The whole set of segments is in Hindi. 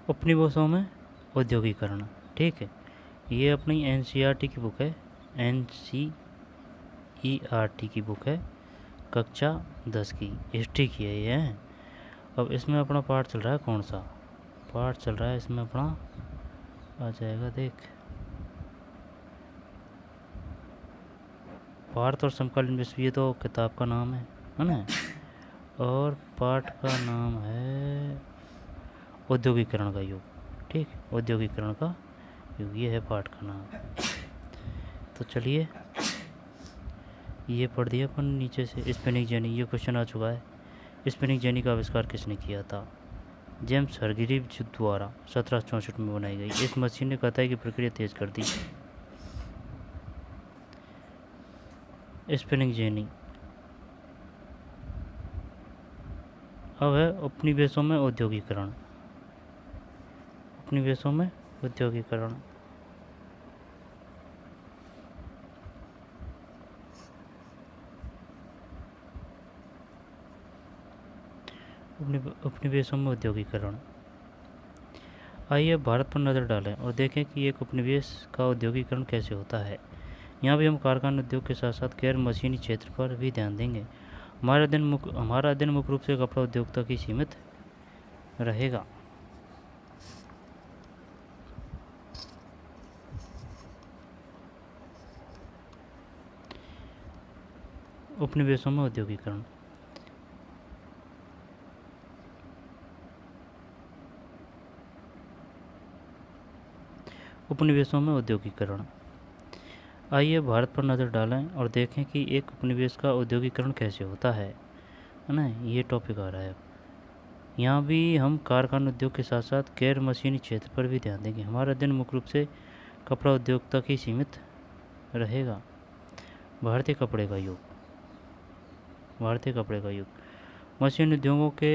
उपनिवेशों में औद्योगिकरण। ठीक है, ये अपनी एनसीईआरटी की बुक है, एनसीईआरटी की बुक है, कक्षा 10 की हिस्ट्री की है ये है। अब इसमें अपना पार्ट चल रहा है, कौन सा पार्ट चल रहा है इसमें अपना, आ जाएगा देख, भारत और समकालीन विश्व, ये तो किताब का नाम है ना, और पाठ का नाम है औद्योगिकरण का युग। ठीक, औद्योगिकरण का युग, ये है पाठ का नाम। तो चलिए, ये पढ़ दिया अपन नीचे से। स्पिनिंग जेनी, ये क्वेश्चन आ चुका है। स्पिनिंग जेनी का आविष्कार किसने किया था? जेम्स हरग्रीव्ज द्वारा 1764 में बनाई गई। इस मशीन ने कताई की प्रक्रिया तेज कर दी। Spinning jenny. अब है उपनिवेशों में औद्योगिकरण। उपनिवेशों में औद्योगिकरण। उपनिवेशों में औद्योगिकरण। आइए भारत पर नज़र डालें और देखें कि एक उपनिवेश का औद्योगिकरण कैसे होता है। यहाँ भी हम कारखाना उद्योग के साथ साथ गैर मशीनी क्षेत्र पर भी ध्यान देंगे। हमारा अध्ययन मुख्य रूप से कपड़ा उद्योग तक ही सीमित रहेगा। उपनिवेशों में औद्योगिकरण। उपनिवेशों में औद्योगिकरण। आइए भारत पर नज़र डालें और देखें कि एक उपनिवेश का औद्योगिकरण कैसे होता है ना, ये टॉपिक आ रहा है। यहाँ भी हम कारखाना उद्योग के साथ साथ गैर मशीनी क्षेत्र पर भी ध्यान देंगे। हमारा अध्ययन मुख्य रूप से कपड़ा उद्योग तक ही सीमित रहेगा। भारतीय कपड़े का युग। भारतीय कपड़े का युग। मशीन उद्योगों के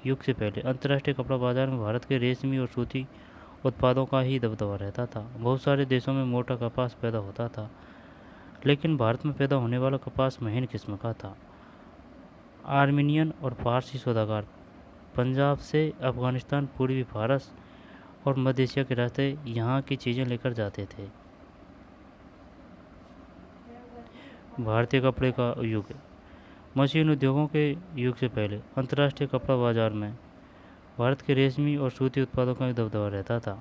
युग से पहले अंतर्राष्ट्रीय कपड़ा बाजार में भारत के रेशमी और सूती उत्पादों का ही दबदबा रहता था। बहुत सारे देशों में मोटा कपास पैदा होता था, लेकिन भारत में पैदा होने वाला कपास महीन किस्म का था। आर्मीनियन और पारसी सौदागर पंजाब से अफगानिस्तान, पूर्वी भारत और मध्य एशिया के रास्ते यहाँ की चीज़ें लेकर जाते थे। भारतीय कपड़े का युग। मशीन उद्योगों के युग से पहले अंतर्राष्ट्रीय कपड़ा बाजार में भारत के रेशमी और सूती उत्पादों का दबदबा रहता था।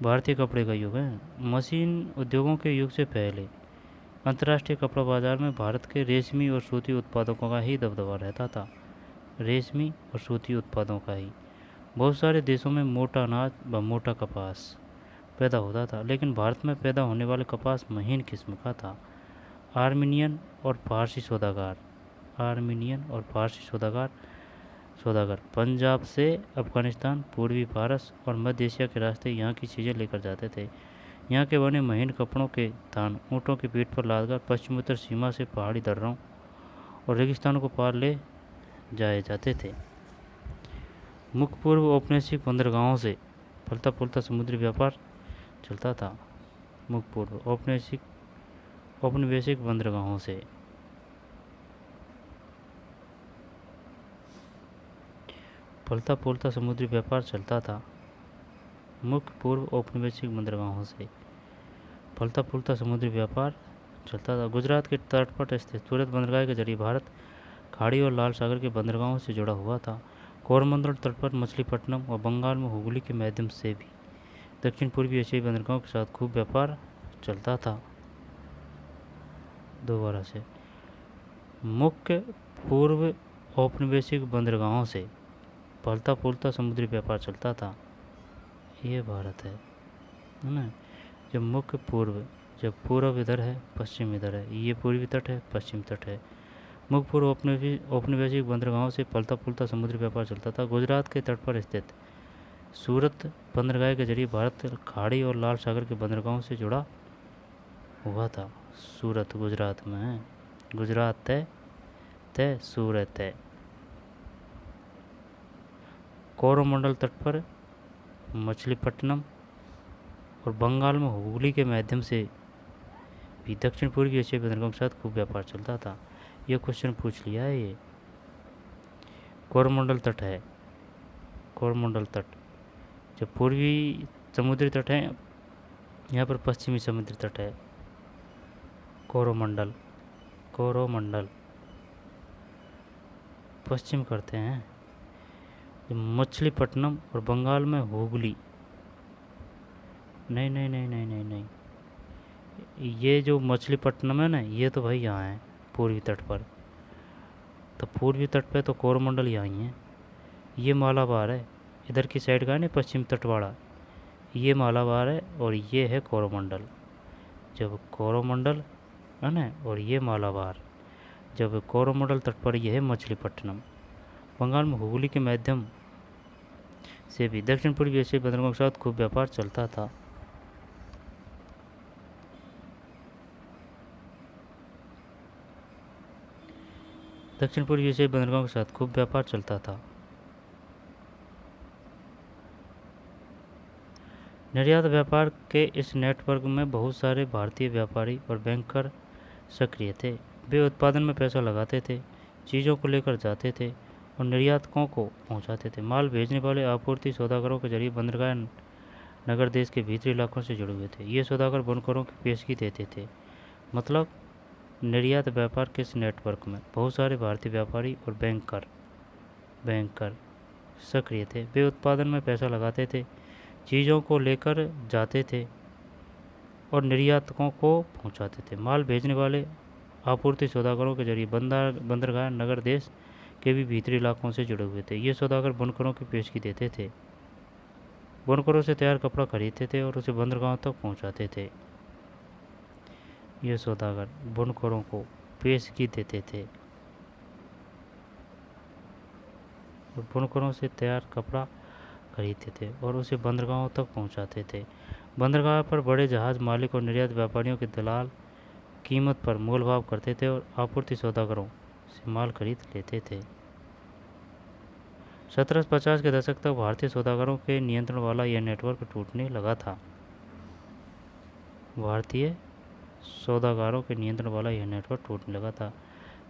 भारतीय कपड़े का युग है। मशीन उद्योगों के युग से पहले अंतर्राष्ट्रीय कपड़ा बाजार में भारत के रेशमी और सूती उत्पादों का ही दबदबा रहता था। रेशमी और सूती उत्पादों का ही। बहुत सारे देशों में मोटा अनाज व मोटा कपास पैदा होता था, लेकिन भारत में पैदा होने वाले कपास महीन किस्म का था। आर्मीनियन और फारसी सौदागर। आर्मीनियन और फारसी सौदागर पंजाब से अफगानिस्तान, पूर्वी भारत और मध्य एशिया के रास्ते यहाँ की चीज़ें लेकर जाते थे। यहाँ के बने महीन कपड़ों के थान ऊँटों की पीठ पर लादकर पश्चिमोत्तर सीमा से पहाड़ी दर्रों और रेगिस्तानों को पार ले जाए जाते थे। मुख्य पूर्व औपनिवेशिक बंदरगाहों से फलता फूलता समुद्री व्यापार चलता था। मुख्य पूर्व औपनिवेशिक बंदरगाहों से फलता फूलता समुद्री व्यापार चलता था। मुख्य पूर्व औपनिवेशिक बंदरगाहों से फलता फूलता समुद्री व्यापार चलता था। गुजरात के तट पर स्थित सूरत बंदरगाह के जरिए भारत खाड़ी और लाल सागर के बंदरगाहों से जुड़ा हुआ था। कोरमंडल तट पर मछलीपट्टनम और बंगाल में हुगली के माध्यम से भी दक्षिण पूर्वी एशियाई बंदरगाहों के साथ खूब व्यापार चलता था। दोबारा से, मुख्य पूर्व औपनिवेशिक बंदरगाहों से फलता फूलता समुद्री व्यापार चलता था। ये भारत है ना। जब मुख्य पूर्व, जब पूर्व इधर है, पश्चिम इधर है, ये पूर्वी तट है, पश्चिम तट है। मुख्य पूर्व औपनिवेशिक बंदरगाहों से फलता फूलता समुद्री व्यापार चलता था। गुजरात के तट पर स्थित सूरत बंदरगाह के जरिए भारत खाड़ी और लाल सागर के बंदरगाहों से जुड़ा हुआ था। सूरत गुजरात में है। गुजरात तय तय सूरत है। कोरोमंडल तट पर मछलीपट्टनम और बंगाल में हुगली के माध्यम से भी दक्षिण पूर्वी एशियाई बंदरगाहों के साथ खूब व्यापार चलता था। यह क्वेश्चन पूछ लिया है ये। कोरोमंडल तट है, कोरोमंडल तट। जो पूर्वी समुद्री तट है, यहाँ पर पश्चिमी समुद्री तट है। कोरोमंडल, कोरोमंडल पश्चिम करते हैं। मछलीपट्टनम और बंगाल में हुगली, नहीं नहीं नहीं नहीं नहीं नहीं, ये जो मछलीपट्टनम है ना, ये तो भाई यहाँ है पूर्वी तट पर। तो पूर्वी तट पे तो कोरोमंडल यहाँ ही है। ये मालाबार है, इधर की साइड का है ना पश्चिम तट वाला, ये मालाबार है और ये है कोरोमंडल। जब कोरोमंडल है ना, और ये मालाबार। जब कोरोमंडल तट पर यह है मछलीपट्टनम। बंगाल में हुगली के माध्यम से भी दक्षिण पूर्वी एशियाई बंदरगाहों के साथ खूब व्यापार चलता था। दक्षिण पूर्वी एशियाई बंदरगाहों के साथ खूब व्यापार चलता था। निर्यात व्यापार के इस नेटवर्क में बहुत सारे भारतीय व्यापारी और बैंकर सक्रिय थे। वे उत्पादन में पैसा लगाते थे, चीज़ों को लेकर जाते थे और निर्यातकों को पहुंचाते थे। माल भेजने वाले आपूर्ति सौदागरों के जरिए बंदरगाह नगर देश के भीतरी इलाकों से जुड़े हुए थे। ये सौदागर बुनकरों की पेशगी देते थे। मतलब निर्यात व्यापार के इस नेटवर्क में बहुत सारे भारतीय व्यापारी और बैंकर सक्रिय थे। वे उत्पादन में पैसा लगाते थे, चीज़ों को लेकर जाते थे और निर्यातकों को पहुंचाते थे। माल भेजने वाले आपूर्ति सौदागरों के जरिए बंदरगाह नगर देश के भी भीतरी इलाकों से जुड़े हुए थे। ये सौदागर बुनकरों की पेशगी देते थे, बुनकरों से तैयार कपड़ा खरीदते थे और उसे बंदरगाहों तक पहुंचाते थे। ये सौदागर बुनकरों को पेशगी देते थे और बुनकरों से तैयार कपड़ा खरीदते थे और उसे बंदरगाहों तक पहुंचाते थे। बंदरगाह पर बड़े जहाज मालिक और निर्यात व्यापारियों के दलाल कीमत पर मोल भाव करते थे और आपूर्ति सौदागरों से माल खरीद लेते थे। 1750 के दशक तक भारतीय सौदागरों के नियंत्रण वाला यह नेटवर्क टूटने लगा था। भारतीय सौदागरों के नियंत्रण वाला यह नेटवर्क टूटने लगा था।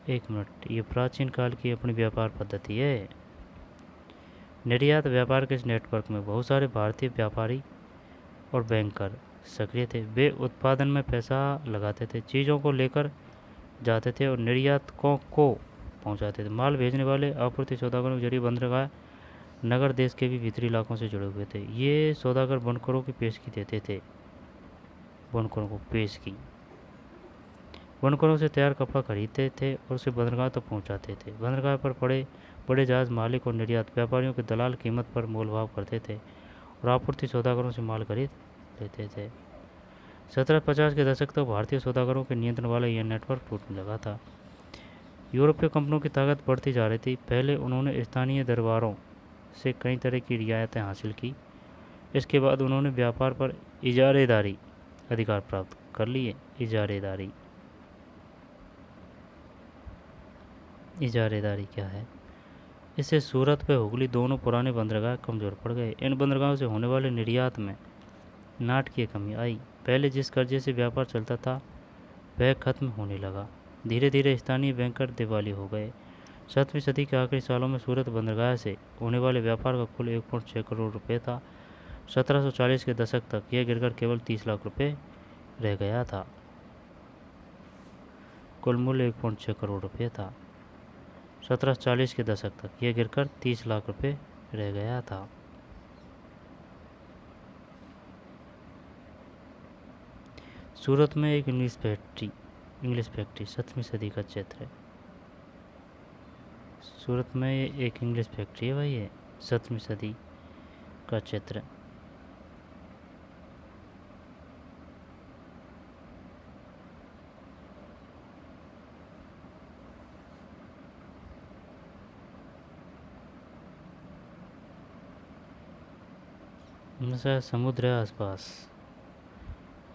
एक मिनट, ये प्राचीन काल की अपनी व्यापार पद्धति है। निर्यात व्यापार के इस नेटवर्क में बहुत सारे भारतीय व्यापारी और बैंकर सक्रिय थे। वे उत्पादन में पैसा लगाते थे, चीज़ों को लेकर जाते थे और निर्यातकों को पहुंचाते थे। माल भेजने वाले आपूर्ति सौदागरों के जरिए बंदरगाह नगर देश के भी भीतरी इलाकों से जुड़े हुए थे। ये सौदागर बुनकरों की पेशगी देते थे, बुनकरों को पेशगी। बुनकरों से तैयार कपड़ा खरीदते थे और उसे बंदरगाह तक पहुंचाते थे। बंदरगाह पर बड़े जहाज मालिक और निर्यात व्यापारियों के दलाल कीमत पर मोल भाव करते थे और आपूर्ति सौदागरों से माल खरीद लेते थे। 1750 के दशक तक भारतीय सौदागरों के नियंत्रण वाला यह नेटवर्क टूटने लगा था। यूरोपीय कंपनियों की ताकत बढ़ती जा रही थी। पहले उन्होंने स्थानीय दरबारों से कई तरह की रियायतें हासिल की। इसके बाद उन्होंने व्यापार पर इजारेदारी अधिकार प्राप्त कर लिए। इजारेदारी क्या है? इससे सूरत व हुगली दोनों पुराने बंदरगाह कमज़ोर पड़ गए। इन बंदरगाहों से होने वाले निर्यात में नाटकीय कमी आई। पहले जिस कर्जे से व्यापार चलता था वह खत्म होने लगा। धीरे धीरे स्थानीय बैंकर दिवाली हो गए। 7वीं सदी के आखिरी सालों में सूरत बंदरगाह से होने वाले व्यापार का कुल 1.6 करोड़ रुपये था। 1740 के दशक तक यह गिरकर केवल 30 लाख रुपये रह गया था। कुल मूल्य 1.6 करोड़ रुपये था। 1740 के दशक तक यह गिरकर 30 लाख रुपये रह गया था। सूरत में एक इंग्लिश फैक्ट्री 7वीं सदी का चित्र है। सूरत में एक इंग्लिश फैक्ट्री है भाई, ये 7वीं सदी का चित्र है। शायद समुद्र है आसपास,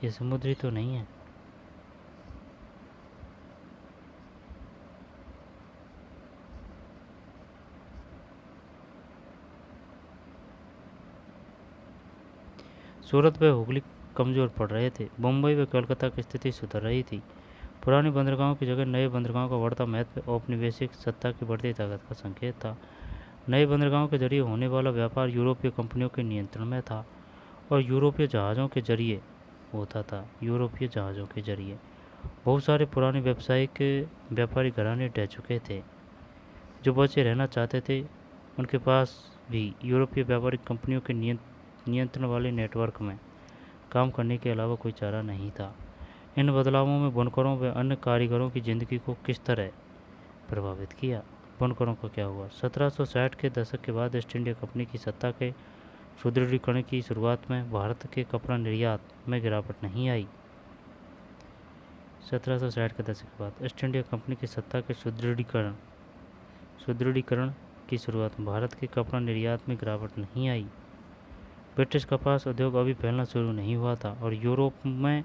ये समुद्री तो नहीं है। सूरत व हुगली कमज़ोर पड़ रहे थे। मुंबई व कोलकाता की स्थिति सुधर रही थी। पुरानी बंदरगाहों की जगह नए बंदरगाहों का बढ़ता महत्व औपनिवेशिक सत्ता की बढ़ती ताकत का संकेत था। नए बंदरगाहों के जरिए होने वाला व्यापार यूरोपीय कंपनियों के नियंत्रण में था और यूरोपीय जहाज़ों के जरिए होता था। यूरोपीय जहाज़ों के जरिए बहुत सारे पुराने व्यावसायिक व्यापारी घराने ढह चुके थे। जो बचे रहना चाहते थे उनके पास भी यूरोपीय व्यापारिक कंपनियों के नियंत्रण वाले नेटवर्क में काम करने के अलावा कोई चारा नहीं था। इन बदलावों में बुनकरों व अन्य कारीगरों की ज़िंदगी को किस तरह प्रभावित किया? बुनकरों का क्या हुआ? 1760 के दशक के बाद ईस्ट इंडिया कंपनी की सत्ता के सुदृढ़ीकरण की शुरुआत में भारत के कपड़ा निर्यात में गिरावट नहीं आई। 1760 के दशक के बाद ईस्ट इंडिया कंपनी की सत्ता के सुदृढ़ीकरण की शुरुआत में भारत के कपड़ा निर्यात में गिरावट नहीं आई। ब्रिटिश कपास उद्योग अभी फैलना शुरू नहीं हुआ था और यूरोप में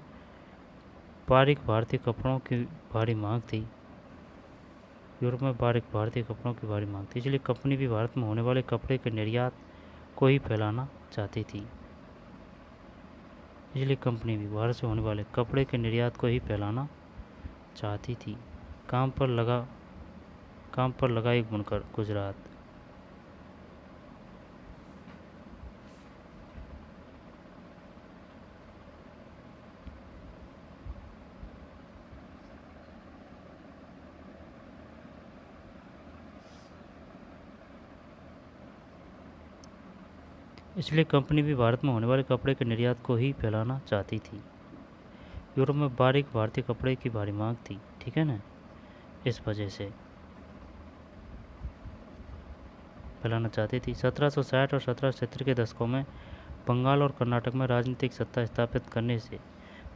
बारीक भारतीय कपड़ों की भारी मांग थी। इसलिए कंपनी भी भारत में होने वाले कपड़े के निर्यात को ही फैलाना चाहती थी। काम पर लगा एक बुनकर गुजरात। इसलिए कंपनी भी भारत में होने वाले कपड़े के निर्यात को ही फैलाना चाहती थी। यूरोप में बारीक भारतीय कपड़े की भारी मांग थी, ठीक है ना, इस वजह से फैलाना चाहती थी। 1760 और 1770 के दशकों में बंगाल और कर्नाटक में राजनीतिक सत्ता स्थापित करने से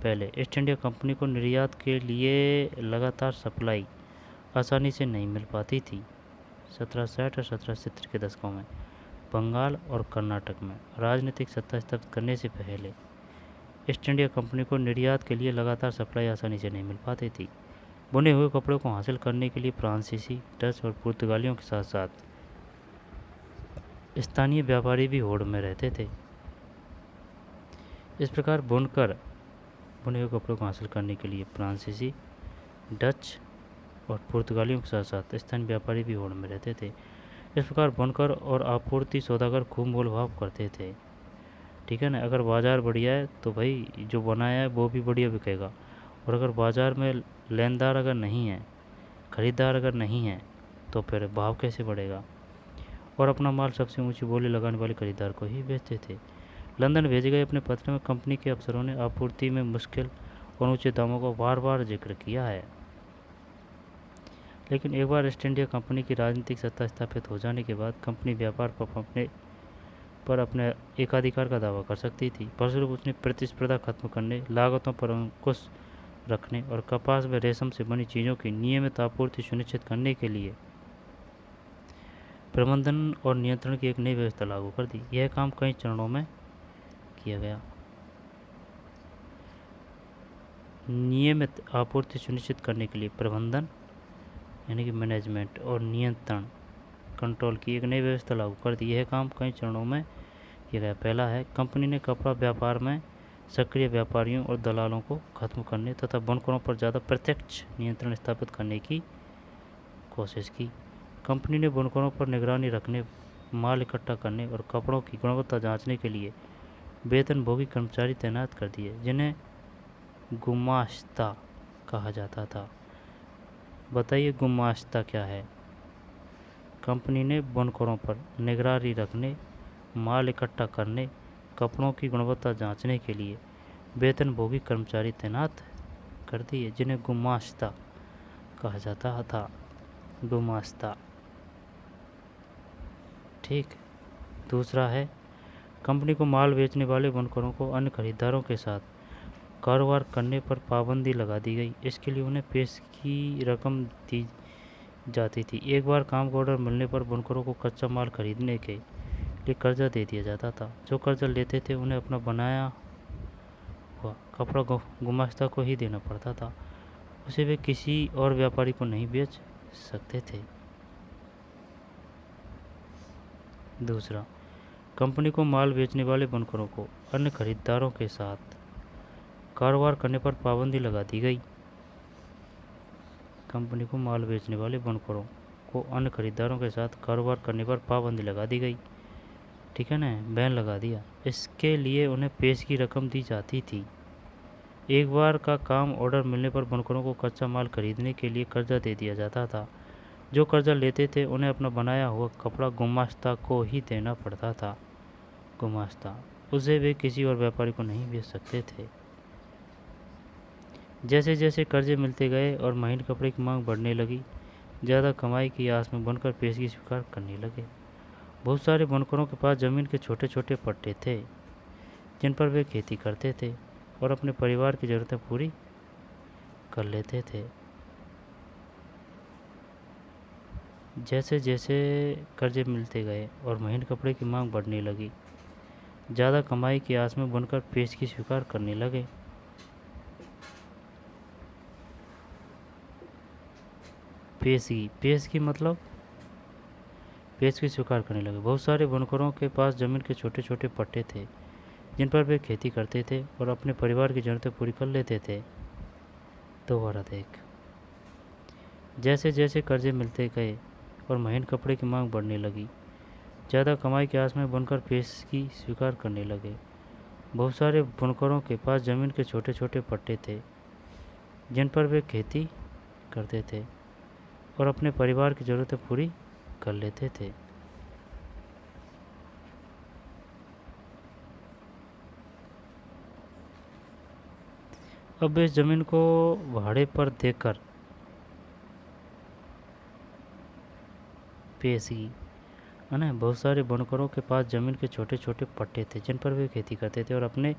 पहले ईस्ट इंडिया कंपनी को निर्यात के लिए लगातार सप्लाई आसानी से नहीं मिल पाती थी। 1760 और 1770 के दशकों में बंगाल और कर्नाटक में राजनीतिक सत्ता स्थापित करने से पहले ईस्ट इंडिया कंपनी को निर्यात के लिए लगातार सप्लाई आसानी से नहीं मिल पाती थी। बुने हुए कपड़ों को हासिल करने के लिए फ्रांसीसी, डच और पुर्तगालियों के साथ साथ स्थानीय व्यापारी भी होड़ में रहते थे। इस प्रकार बुने हुए कपड़ों को हासिल करने के लिए फ्रांसीसी, डच और पुर्तगालियों के साथ साथ स्थानीय व्यापारी भी होड़ में रहते थे। इस प्रकार बुनकर और आपूर्ति सौदागर खूब मोल भाव करते थे, ठीक है ना। अगर बाज़ार बढ़िया है तो भाई जो बनाया है वो भी बढ़िया बिकेगा, और अगर बाज़ार में लेनदार अगर नहीं है, ख़रीदार अगर नहीं है, तो फिर भाव कैसे बढ़ेगा। और अपना माल सबसे ऊंची बोली लगाने वाले खरीदार को ही बेचते थे। लंदन भेजे गए अपने पत्र में कंपनी के अफसरों ने आपूर्ति में मुश्किल और ऊंचे दामों का बार बार जिक्र किया है। लेकिन एक बार ईस्ट इंडिया कंपनी की राजनीतिक सत्ता स्थापित हो जाने के बाद कंपनी व्यापार पर अपने एकाधिकार का दावा कर सकती थी। फलस्वरूप उसने प्रतिस्पर्धा खत्म करने, लागतों पर अंकुश रखने और कपास व रेशम से बनी चीज़ों की नियमित आपूर्ति सुनिश्चित करने के लिए प्रबंधन और नियंत्रण की एक नई व्यवस्था लागू कर दी। यह काम कई चरणों में किया गया। नियमित आपूर्ति सुनिश्चित करने के लिए प्रबंधन यानी कि मैनेजमेंट और नियंत्रण कंट्रोल की एक नई व्यवस्था लागू कर दी। यह काम कई चरणों में किया गया। पहला है, कंपनी ने कपड़ा व्यापार में सक्रिय व्यापारियों और दलालों को खत्म करने तथा बुनकरों पर ज़्यादा प्रत्यक्ष नियंत्रण स्थापित करने की कोशिश की। कंपनी ने बुनकरों पर निगरानी रखने, माल इकट्ठा करने और कपड़ों की गुणवत्ता जांचने के लिए वेतनभोगी कर्मचारी तैनात कर दिए, जिन्हें गुमाश्ता कहा जाता था। बताइए गुमाश्ता क्या है? कंपनी ने बुनकरों पर निगरानी रखने, माल इकट्ठा करने, कपड़ों की गुणवत्ता जांचने के लिए वेतनभोगी कर्मचारी तैनात कर दिए, जिन्हें गुमाश्ता कहा जाता था। गुमाश्ता, ठीक। दूसरा है, कंपनी को माल बेचने वाले बुनकरों को अन्य खरीदारों के साथ कारोबार करने पर पाबंदी लगा दी गई। इसके लिए उन्हें पेश की रकम दी जाती थी। एक बार काम का ऑर्डर मिलने पर बुनकरों को कच्चा माल खरीदने के लिए कर्जा दे दिया जाता था। जो कर्जा लेते थे उन्हें अपना बनाया हुआ कपड़ा गुमाश्ता को ही देना पड़ता था। उसे वे किसी और व्यापारी को नहीं बेच सकते थे। दूसरा, कंपनी को माल बेचने वाले बुनकरों को अन्य खरीदारों के साथ कारोबार करने पर पाबंदी लगा दी गई। कंपनी को माल बेचने वाले बुनकरों को अन्य खरीदारों के साथ कारोबार करने पर पाबंदी लगा दी गई, ठीक है ना, बैन लगा दिया। इसके लिए उन्हें पेश की रकम दी जाती थी। एक बार का काम ऑर्डर मिलने पर बुनकरों को कच्चा माल खरीदने के लिए कर्जा दे दिया जाता था। जो कर्जा लेते थे उन्हें अपना बनाया हुआ कपड़ा गुमास्ता को ही देना पड़ता था। गुमास्ता, उसे वे किसी और व्यापारी को नहीं बेच सकते थे। जैसे जैसे कर्जे मिलते गए और महीन कपड़े की मांग बढ़ने लगी, ज़्यादा कमाई की आस में बुनकर पेशगी स्वीकार करने लगे। बहुत सारे बुनकरों के पास ज़मीन के छोटे छोटे पट्टे थे जिन पर वे खेती करते थे और अपने परिवार की ज़रूरतें पूरी कर लेते थे। जैसे जैसे कर्जे मिलते गए और महीन कपड़े की मांग बढ़ने लगी, ज़्यादा कमाई की आस में बुनकर पेशगी स्वीकार करने लगे। पेशगी मतलब पेशगी स्वीकार करने लगे। बहुत सारे बुनकरों के पास ज़मीन के छोटे छोटे पट्टे थे जिन पर वे खेती करते थे और अपने परिवार की ज़रूरतें पूरी कर लेते थे। दोबारा देख। जैसे जैसे कर्जे मिलते गए और महीन कपड़े की मांग बढ़ने लगी, ज़्यादा कमाई के आस में बुनकर पेशगी स्वीकार करने लगे। बहुत सारे बुनकरों के पास ज़मीन के छोटे छोटे पट्टे थे जिन पर वे खेती करते थे और अपने परिवार की ज़रूरतें पूरी कर लेते थे। अब इस ज़मीन को भाड़े पर देकर पेशगी, है ना, बहुत सारे बुनकरों के पास ज़मीन के छोटे छोटे पट्टे थे जिन पर वे खेती करते थे और अपने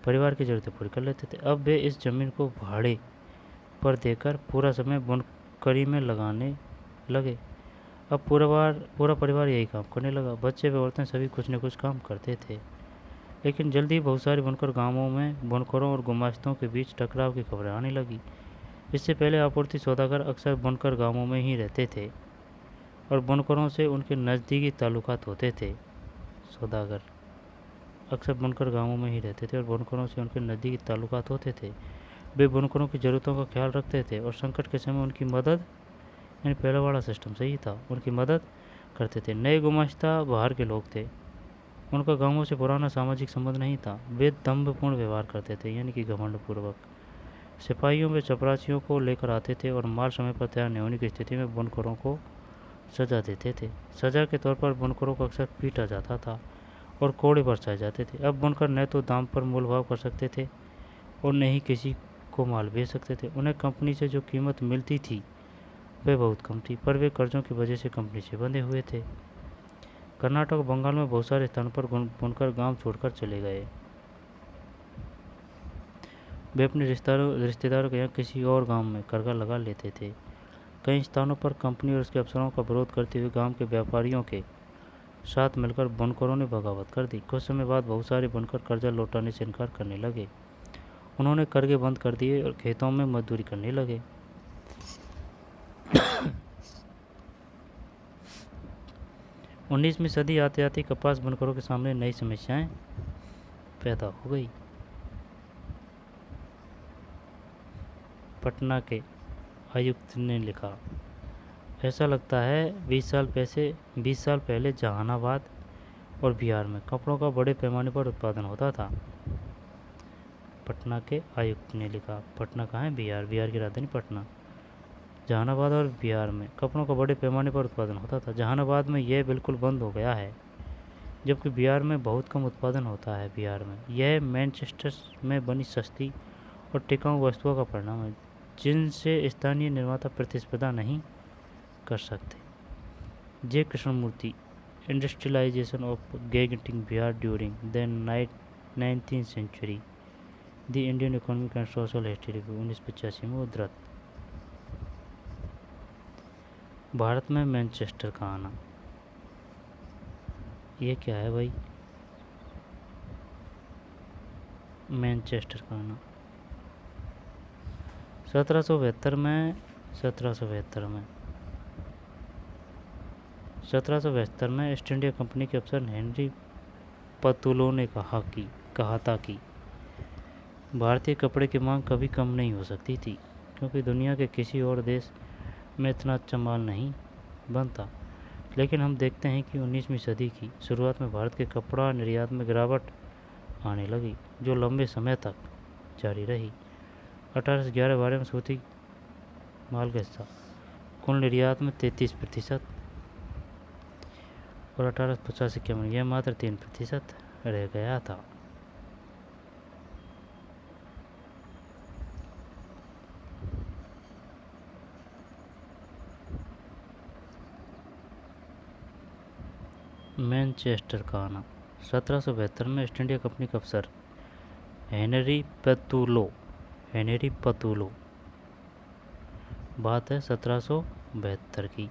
परिवार की ज़रूरतें पूरी कर लेते थे। अब वे इस ज़मीन को भाड़े पर देकर पूरा समय बुनकरी में लगाने लगे। अब पूरा परिवार यही काम करने लगा। बच्चे व औरतें सभी कुछ न कुछ काम करते थे। लेकिन जल्दी बहुत सारे बुनकर गांवों में बुनकरों और गुमास्तों के बीच टकराव की खबरें आने लगी। इससे पहले आपूर्ति सौदागर अक्सर बुनकर गांवों में ही रहते थे और बुनकरों से उनके नज़दीकी ताल्लुकात होते थे। सौदागर अक्सर बुनकर गांवों में ही रहते थे और बुनकरों से उनके नज़दीकी ताल्लुकात होते थे। वे बुनकरों की ज़रूरतों का ख्याल रखते थे और संकट के समय उनकी मदद, यानी पहला वाला सिस्टम सही था, उनकी मदद करते थे। नए गुमाश्ता बाहर के लोग थे, उनका गांवों से पुराना सामाजिक संबंध नहीं था। वे दम्भपूर्ण व्यवहार करते थे, यानी कि घमंडपूर्वक। सिपाहियों व चपरासियों को लेकर आते थे और माल समय पर तैयार नहीं होने की स्थिति में बुनकरों को सजा देते थे। सजा के तौर पर बुनकरों को अक्सर पीटा जाता था और कोड़े बरसाए जाते थे। अब बुनकर न तो दाम पर मोल भाव कर सकते थे और न ही किसी को माल बेच सकते थे। उन्हें कंपनी से जो कीमत मिलती थी वह बहुत कम थी, पर वे कर्जों की वजह से कंपनी से बंधे हुए थे। कर्नाटक और बंगाल में बहुत सारे स्थानों पर बुनकर गांव छोड़कर चले गए। वे अपने रिश्तेदारों के यहाँ किसी और गांव में करगा लगा लेते थे। कई स्थानों पर कंपनी और उसके अफसरों का विरोध करते हुए गांव के व्यापारियों के साथ मिलकर बुनकरों ने बगावत कर दी। कुछ समय बाद बहुत सारे बुनकर कर्जा लौटाने से इनकार करने लगे। उन्होंने कर्जे बंद कर दिए और खेतों में मजदूरी करने लगे। 19वीं सदी आते आते कपास बुनकरों के सामने नई समस्याएं पैदा हो गई। पटना के आयुक्त ने लिखा, ऐसा लगता है 20 साल पहले जहानाबाद और बिहार में कपड़ों का बड़े पैमाने पर उत्पादन होता था। पटना के आयुक्त ने लिखा, पटना कहाँ है? बिहार की राजधानी पटना। जहानाबाद और बिहार में कपड़ों का बड़े पैमाने पर उत्पादन होता था। जहानाबाद में यह बिल्कुल बंद हो गया है, जबकि बिहार में बहुत कम उत्पादन होता है। बिहार में यह मैनचेस्टर में बनी सस्ती और टिकाऊ वस्तुओं का परिणाम है जिनसे स्थानीय निर्माता प्रतिस्पर्धा नहीं कर सकते। J Krishnamurti, industrialisation of getting Bihar during the 19th century, the Indian economic and social history review 1985 में उद्धृत। भारत में मैनचेस्टर का आना, ये क्या है भाई? मैनचेस्टर का आना 1772 में ईस्ट इंडिया कंपनी के अफसर हेनरी पतुलो ने कहा था कि भारतीय कपड़े की मांग कभी कम नहीं हो सकती थी, क्योंकि दुनिया के किसी और देश में इतना अच्छा माल नहीं बनता। लेकिन हम देखते हैं कि 19वीं सदी की शुरुआत में भारत के कपड़ा निर्यात में गिरावट आने लगी, जो लंबे समय तक जारी रही। 1811-12 में सूती माल का हिस्सा कुल निर्यात में 33% और 1850-51 में यह मात्र 3% रह गया था। मैनचेस्टर का आना 1772 में ईस्ट इंडिया कंपनी के अफसर हेनरी पतुलो बात है 1772 की,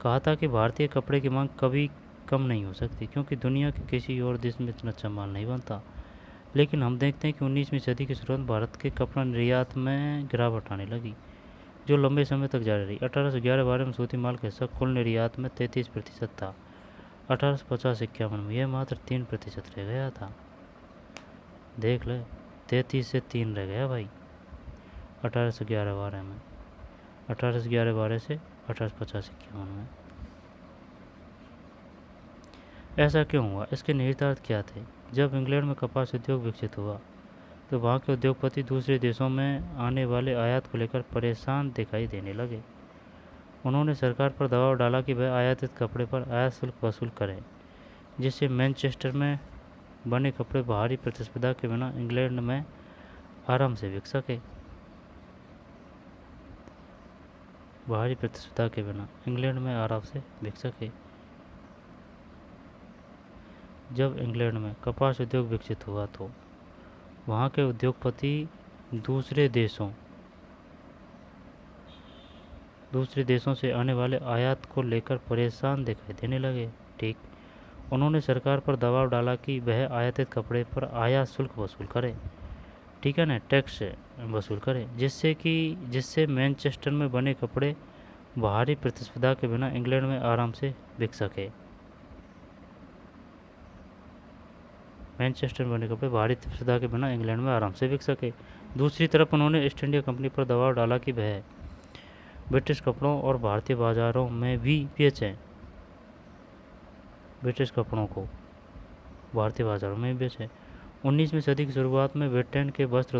कहा था कि भारतीय कपड़े की मांग कभी कम नहीं हो सकती, क्योंकि दुनिया के किसी और देश में इतना अच्छा माल नहीं बनता। लेकिन हम देखते हैं कि 19वीं सदी की शुरुआत भारत के कपड़ा निर्यात में गिरावट आने लगी, जो लंबे समय तक जारी रही। 1811-12 में सूती माल का हिस्सा कुल निर्यात में 33% था। 1850-51 में यह मात्र 3% रह गया था। देख ले, 33 से 3 रह गया भाई 1811-12 में, 1811-12 से 1850-51 में। ऐसा क्यों हुआ? इसके निहितार्थ क्या थे? जब इंग्लैंड में कपास उद्योग विकसित हुआ तो वहाँ के उद्योगपति दूसरे देशों में आने वाले आयात को लेकर परेशान दिखाई देने लगे। उन्होंने सरकार पर दबाव डाला कि वह आयातित कपड़े पर आयात शुल्क वसूल करे, जिससे मैनचेस्टर में बने कपड़े बाहरी प्रतिस्पर्धा के बिना इंग्लैंड में आराम से बिक सके। बाहरी प्रतिस्पर्धा के बिना इंग्लैंड में आराम से बिक सके। जब इंग्लैंड में कपास उद्योग विकसित हुआ तो वहाँ के उद्योगपति दूसरे देशों से आने वाले आयात को लेकर परेशान दिखाई देने लगे। ठीक, उन्होंने सरकार पर दबाव डाला कि वह आयातित कपड़े पर आयात शुल्क वसूल करे, ठीक है ना, टैक्स वसूल करे, जिससे मैनचेस्टर में बने कपड़े बाहरी प्रतिस्पर्धा के बिना इंग्लैंड में आराम से बिक सके। मैनचेस्टर में बने कपड़े बाहरी प्रतिस्पर्धा के बिना इंग्लैंड में आराम से बिक सके। दूसरी तरफ उन्होंने ईस्ट इंडिया कंपनी पर दबाव डाला कि वह ब्रिटिश कपड़ों और भारतीय बाजारों में भी बेचें। ब्रिटिश कपड़ों को भारतीय बाजारों में भी बेचें। 19वीं सदी की शुरुआत में ब्रिटेन के वस्त्र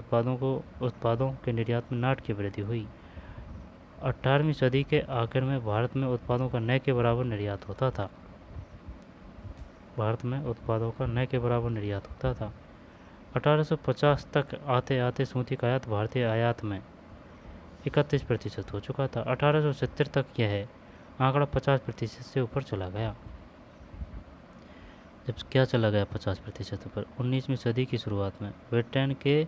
उत्पादों के निर्यात में नाटकीय वृद्धि हुई। 18वीं सदी के आखिर में भारत में उत्पादों का न के बराबर निर्यात होता था। 1850 तक आते आते सूती का आयात भारतीय आयात में 31% हो चुका था। 1870 तक यह आंकड़ा 50% से ऊपर चला गया। जब क्या चला गया 50% ऊपर? 19वीं सदी की शुरुआत में ब्रिटेन के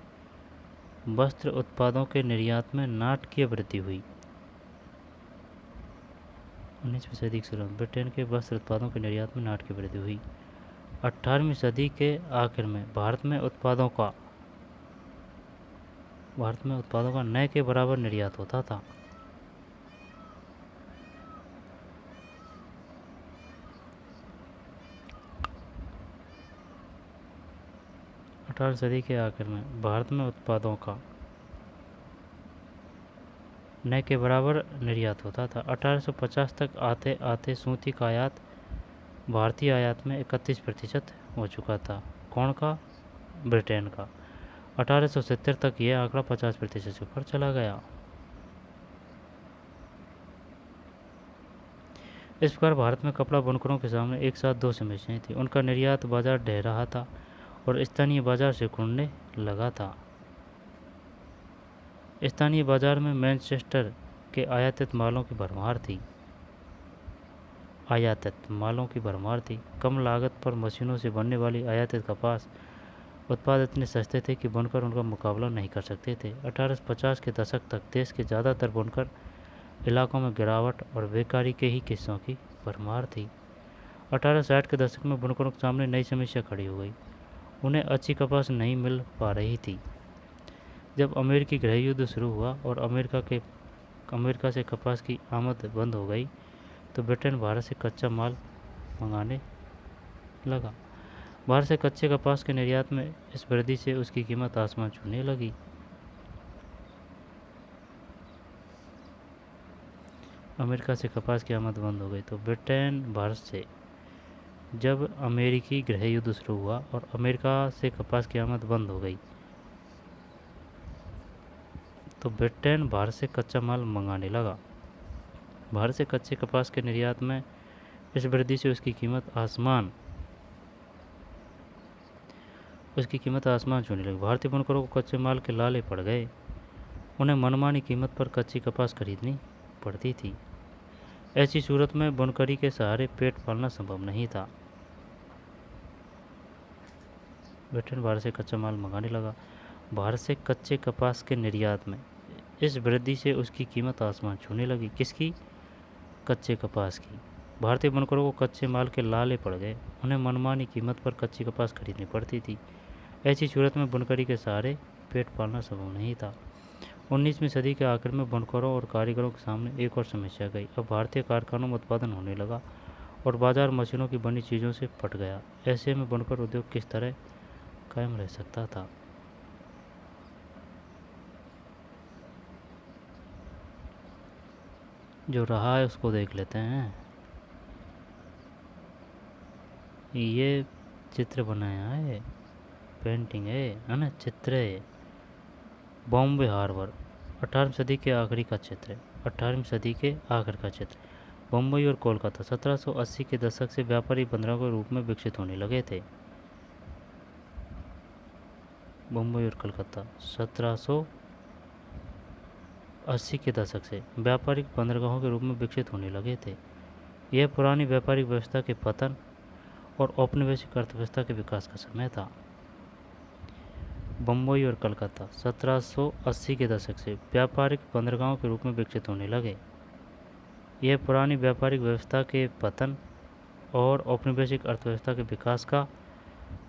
वस्त्र उत्पादों के निर्यात में नाटकीय वृद्धि हुई। 19वीं सदी की शुरुआत ब्रिटेन के वस्त्र उत्पादों के निर्यात में नाटकीय वृद्धि हुई। 18वीं सदी के आखिर में भारत में उत्पादों का न के बराबर निर्यात होता था। सदी के आखिर में भारत में उत्पादों का न के बराबर निर्यात होता था। 1850 तक आते आते सूती का आयात भारतीय आयात में 31% हो चुका था। कौन का? ब्रिटेन का। 1870 तक यह आंकड़ा 50% से ऊपर चला गया। इस प्रकार भारत में कपड़ा बुनकरों के सामने एक साथ दो समस्याएं थी। उनका निर्यात बाजार ढह रहा था और स्थानीय बाजार से कुंडने लगा था। स्थानीय बाजार में मैनचेस्टर के आयातित मालों की भरमार थी। कम लागत पर मशीनों से बनने वाली आयातित कपास उत्पाद इतने सस्ते थे कि बुनकर उनका मुकाबला नहीं कर सकते थे। 1850 के दशक तक देश के ज़्यादातर बुनकर इलाकों में गिरावट और बेकारी के ही किस्सों की भरमार थी। 1860 के दशक में बुनकरों के सामने नई समस्या खड़ी हो गई। उन्हें अच्छी कपास नहीं मिल पा रही थी। जब अमेरिकी गृह युद्ध शुरू हुआ और अमेरिका से कपास की आमद बंद हो गई तो ब्रिटेन भारत से कच्चा माल मंगाने लगा। भारत से कच्चे कपास के निर्यात में इस वृद्धि से उसकी कीमत आसमान छूने लगी। अमेरिका से कपास की आमद बंद हो गई। तो ब्रिटेन भारत से जब अमेरिकी गृह युद्ध शुरू हुआ और अमेरिका से कपास की आमद बंद हो गई, तो ब्रिटेन भारत से कच्चा माल मंगाने लगा। भारत से कच्चे कपास के निर्यात में इस वृद्धि से उसकी कीमत आसमान छूने लगी। भारतीय बुनकरों को कच्चे माल के लाले पड़ गए। उन्हें मनमानी कीमत पर कच्ची कपास खरीदनी पड़ती थी। ऐसी सूरत में बुनकरी के सहारे पेट पालना संभव नहीं था। ब्रिटेन भारत से कच्चा माल मंगाने लगा। भारत से कच्चे कपास के निर्यात में इस वृद्धि से उसकी कीमत आसमान छूने लगी। किसकी? कच्चे कपास की। भारतीय बुनकरों को कच्चे माल के लाले पड़ गए। उन्हें मनमानी कीमत पर कच्ची कपास खरीदनी पड़ती थी। ऐसी सूरत में बुनकरी के सहारे पेट पालना संभव नहीं था। 19वीं सदी के आखिर में बुनकरों और कारीगरों के सामने एक और समस्या गई। अब भारतीय कारखानों में उत्पादन होने लगा और बाजार मशीनों की बनी चीज़ों से फट गया। ऐसे में बुनकर उद्योग किस तरह कायम रह सकता था? जो रहा है उसको देख लेते हैं। ये चित्र बनाया है, पेंटिंग है ना, चित्र है। बॉम्बे हार्बर 18वीं सदी के आखिरी का चित्र है। 18वीं सदी के आखिर का चित्र। बम्बई और कोलकाता 1780 के दशक से व्यापारी बंदरगाह के रूप में विकसित होने लगे थे। बम्बई और कोलकाता 1780 के दशक से व्यापारिक बंदरगाहों के रूप में विकसित होने लगे थे। यह पुरानी व्यापारिक व्यवस्था के पतन और औपनिवेशिक अर्थव्यवस्था के विकास का समय था। बम्बई और कलकत्ता 1780 के दशक से व्यापारिक बंदरगाहों के रूप में विकसित होने लगे। यह पुरानी व्यापारिक व्यवस्था के पतन और औपनिवेशिक अर्थव्यवस्था के विकास का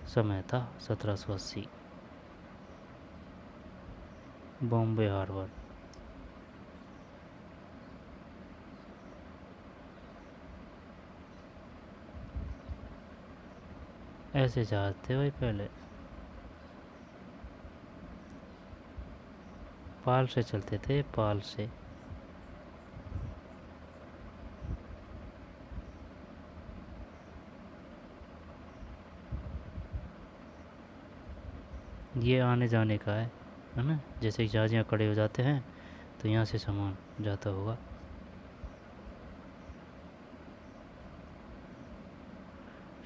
समय था। 1780। बॉम्बे हार्बर। ऐसे जहाज थे भाई पहले, पाल से चलते थे, पाल से। ये आने जाने का है ना, जैसे जहाज यहाँ खड़े हो जाते हैं तो यहाँ से सामान जाता होगा।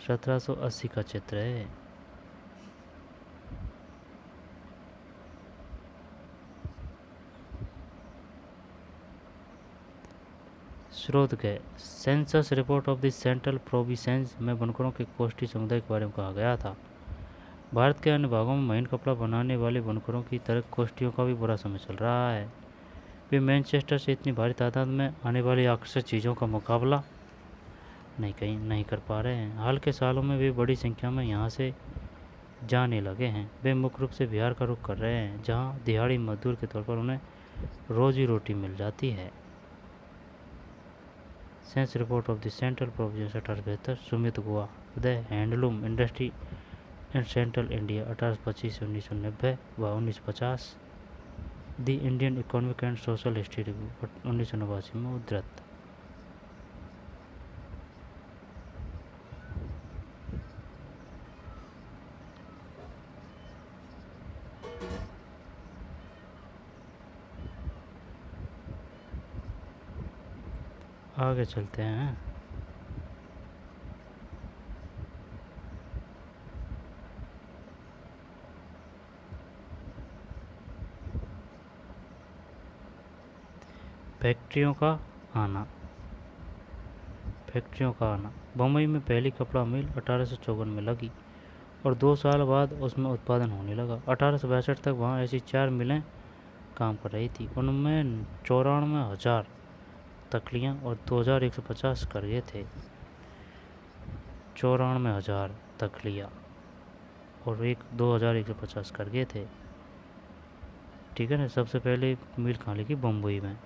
1780 का चित्र है। स्रोत के census report of the central provinces में बुनकरों के कोष्ठी समुदाय के बारे में कहा गया था। भारत के अन्य भागों में महीन कपड़ा बनाने वाले बुनकरों की तरह कोष्ठियों का भी बुरा समय चल रहा है। वे मैनचेस्टर से इतनी भारी तादाद में आने वाली आकर्षक चीज़ों का मुकाबला नहीं कर पा रहे हैं। हाल के सालों में वे बड़ी संख्या में यहाँ से जाने लगे हैं। वे मुख्य रूप से बिहार का रुख कर रहे हैं, जहाँ दिहाड़ी मजदूर के तौर पर उन्हें रोजी रोटी मिल जाती है। Sense report of the central province 1872। Sumit Guha the handloom industry in central India 1825 से 1990 व 1950। The Indian economic and social history review 1989 में उद्धृत। आगे चलते हैं। फैक्ट्रियों का आना। बम्बई में पहली कपड़ा मिल 1854 में लगी और 2 साल बाद उसमें उत्पादन होने लगा। 1862 तक वहाँ ऐसी 4 मिलें काम कर रही थी। उनमें 94,000 तकलियाँ और 2,150 करघे थे। 94,000 तकलियाँ और 2,150 करघे थे। ठीक है ना। सबसे पहले मिल कहाँ लगी? बम्बई में।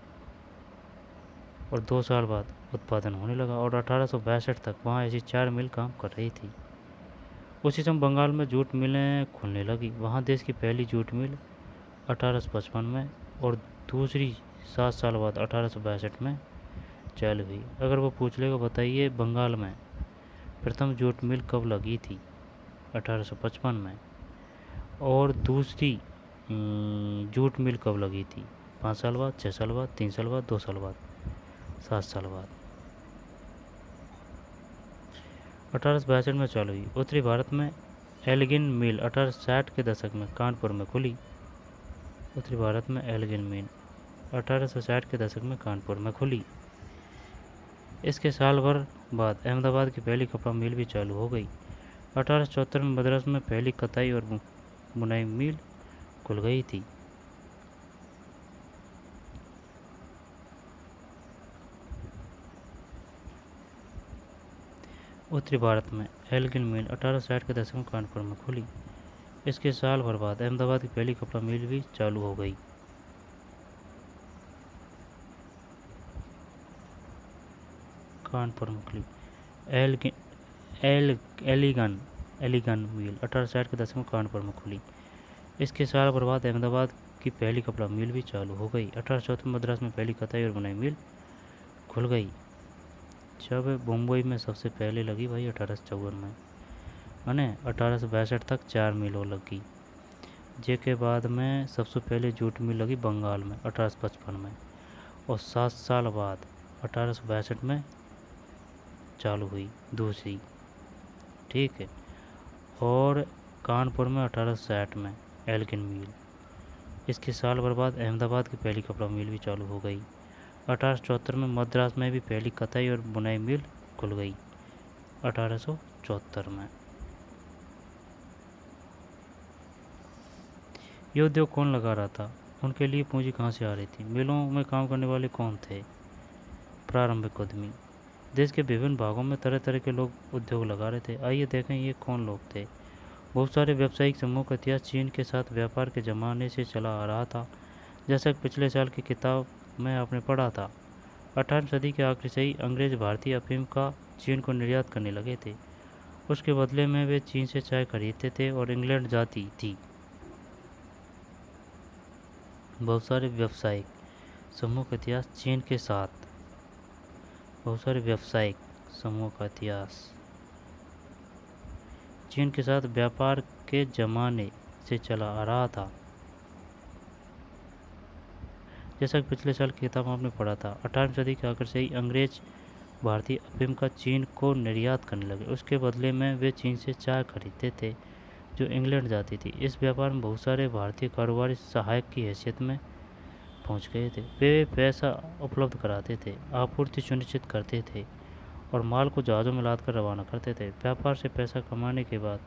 और 2 साल बाद उत्पादन होने लगा और 1862 तक वहाँ ऐसी 4 मिल काम कर रही थी। उसी समय बंगाल में जूट मिलें खुलने लगी। वहाँ देश की पहली जूट मिल 1855 में और दूसरी 7 साल बाद 1862 में चालू हुई। अगर वो पूछ लेगा बताइए बंगाल में प्रथम जूट मिल कब लगी थी? 1855 में। और दूसरी जूट मिल कब लगी थी? 5 साल बाद, 6 साल बाद, 3 साल बाद, 2 साल बाद, 7 साल बाद। 1862 में चालू हुई। उत्तरी भारत में एल्गिन मिल 1860 के दशक में कानपुर में खुली। उत्तरी भारत में एल्गिन मिल 1860 के दशक में कानपुर में खुली। इसके साल भर बाद अहमदाबाद की पहली कपड़ा मिल भी चालू हो गई। 1874 में मद्रास में पहली कताई और बुनाई मिल खुल गई थी। उत्तरी भारत में एल्गिन मिल 1860 के दशक में कानपुर में खुली। इसके साल भर बाद अहमदाबाद की पहली कपड़ा मिल भी चालू हो गई। कानपुर में खुली। एलिगन मिल 1860 के दशक में कानपुर में खुली। इसके साल भर बाद अहमदाबाद की पहली कपड़ा मिल भी चालू हो गई। 1864 में मद्रास में पहली कताई और बुनाई मिल खुल गई। जब मुंबई में सबसे पहले लगी भाई 1854 में, अने 1862 तक 4 मिल और लगी। जेके बाद में सबसे पहले जूट मिल लगी बंगाल में 1855 में, और 7 साल बाद 1862 में चालू हुई दूसरी। ठीक है। और कानपुर में 1860 में एल्गिन मिल। इसके साल भर बाद अहमदाबाद की पहली कपड़ा मिल भी चालू हो गई। 1874 में मद्रास में भी पहली कताई और बुनाई मिल खुल गई। 1874 में। ये उद्योग कौन लगा रहा था? उनके लिए पूंजी कहाँ से आ रही थी? मिलों में काम करने वाले कौन थे? प्रारंभिक उद्यमी। देश के विभिन्न भागों में तरह तरह के लोग उद्योग लगा रहे थे। आइए देखें ये कौन लोग थे। बहुत सारे व्यावसायिक समूह का इतिहास चीन के साथ व्यापार के ज़माने से चला आ रहा था। जैसा कि पिछले साल की किताब में आपने पढ़ा था, 18वीं सदी के आखिरी से ही अंग्रेज भारतीय अफीम का चीन को निर्यात करने लगे थे। उसके बदले में वे चीन से चाय खरीदते थे और इंग्लैंड जाती थी। बहुत सारे व्यावसायिक समूह का इतिहास चीन के साथ बहुत सारे व्यावसायिक समूह का इतिहास चीन के साथ व्यापार के ज़माने से चला आ रहा था। जैसा कि पिछले साल की किताब में आपने पढ़ा था, 18वीं सदी के आखिर से ही अंग्रेज भारतीय अफीम का चीन को निर्यात करने लगे। उसके बदले में वे चीन से चाय खरीदते थे जो इंग्लैंड जाती थी। इस व्यापार में बहुत सारे भारतीय कारोबारी सहायक की हैसियत में पहुंच गए थे। वे पैसा उपलब्ध कराते थे, आपूर्ति सुनिश्चित करते थे और माल को जहाज़ों में लाद कर रवाना करते थे। व्यापार से पैसा कमाने के बाद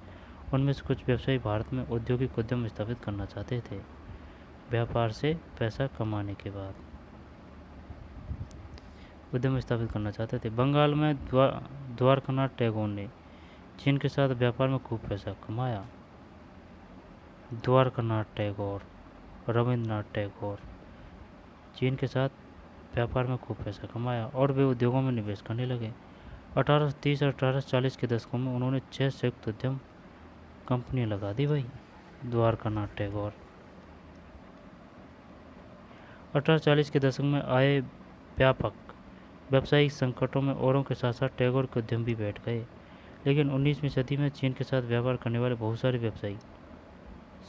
उनमें से कुछ व्यवसायी भारत में औद्योगिक उद्यम स्थापित करना चाहते थे। व्यापार से पैसा कमाने के बाद उद्यम स्थापित करना चाहते थे। बंगाल में द्वारकानाथ टैगोर ने चीन के साथ व्यापार में खूब पैसा कमाया। द्वारकानाथ टैगोर, रविंद्रनाथ टैगोर चीन के साथ व्यापार में खूब पैसा कमाया और वे उद्योगों में निवेश करने लगे। 1830 और 1840 के दशकों में उन्होंने 6 संयुक्त उद्यम कंपनियां लगा दी भाई। द्वारकानाथ टैगोर 1840 के दशक में आए व्यापक व्यावसायिक संकटों में औरों के साथ साथ टैगोर के उद्यम भी बैठ गए। लेकिन 19वीं सदी में चीन के साथ व्यापार करने वाले बहुत सारे व्यवसायी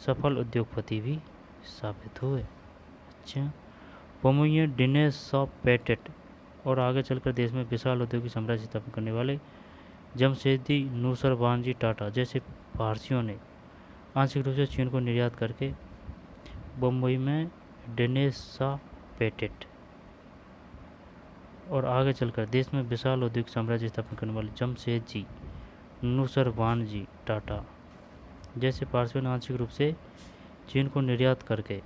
सफल उद्योगपति भी साबित हुए। अच्छा, पोमुये डिनेस शॉप पेटेट और आगे चलकर देश में विशाल औद्योगिक साम्राज्य स्थापित करने वाले जमशेदी नूसरबानजी टाटा जैसे पारसियों ने आंशिक रूप से चीन को निर्यात करके बम्बई में डेनेसा पेटेट और आगे चलकर देश में विशाल औद्योगिक साम्राज्य स्थापित करने वाले जमशेदजी नूसरबानजी टाटा जैसे पारसियों ने आंशिक रूप से चीन को निर्यात करके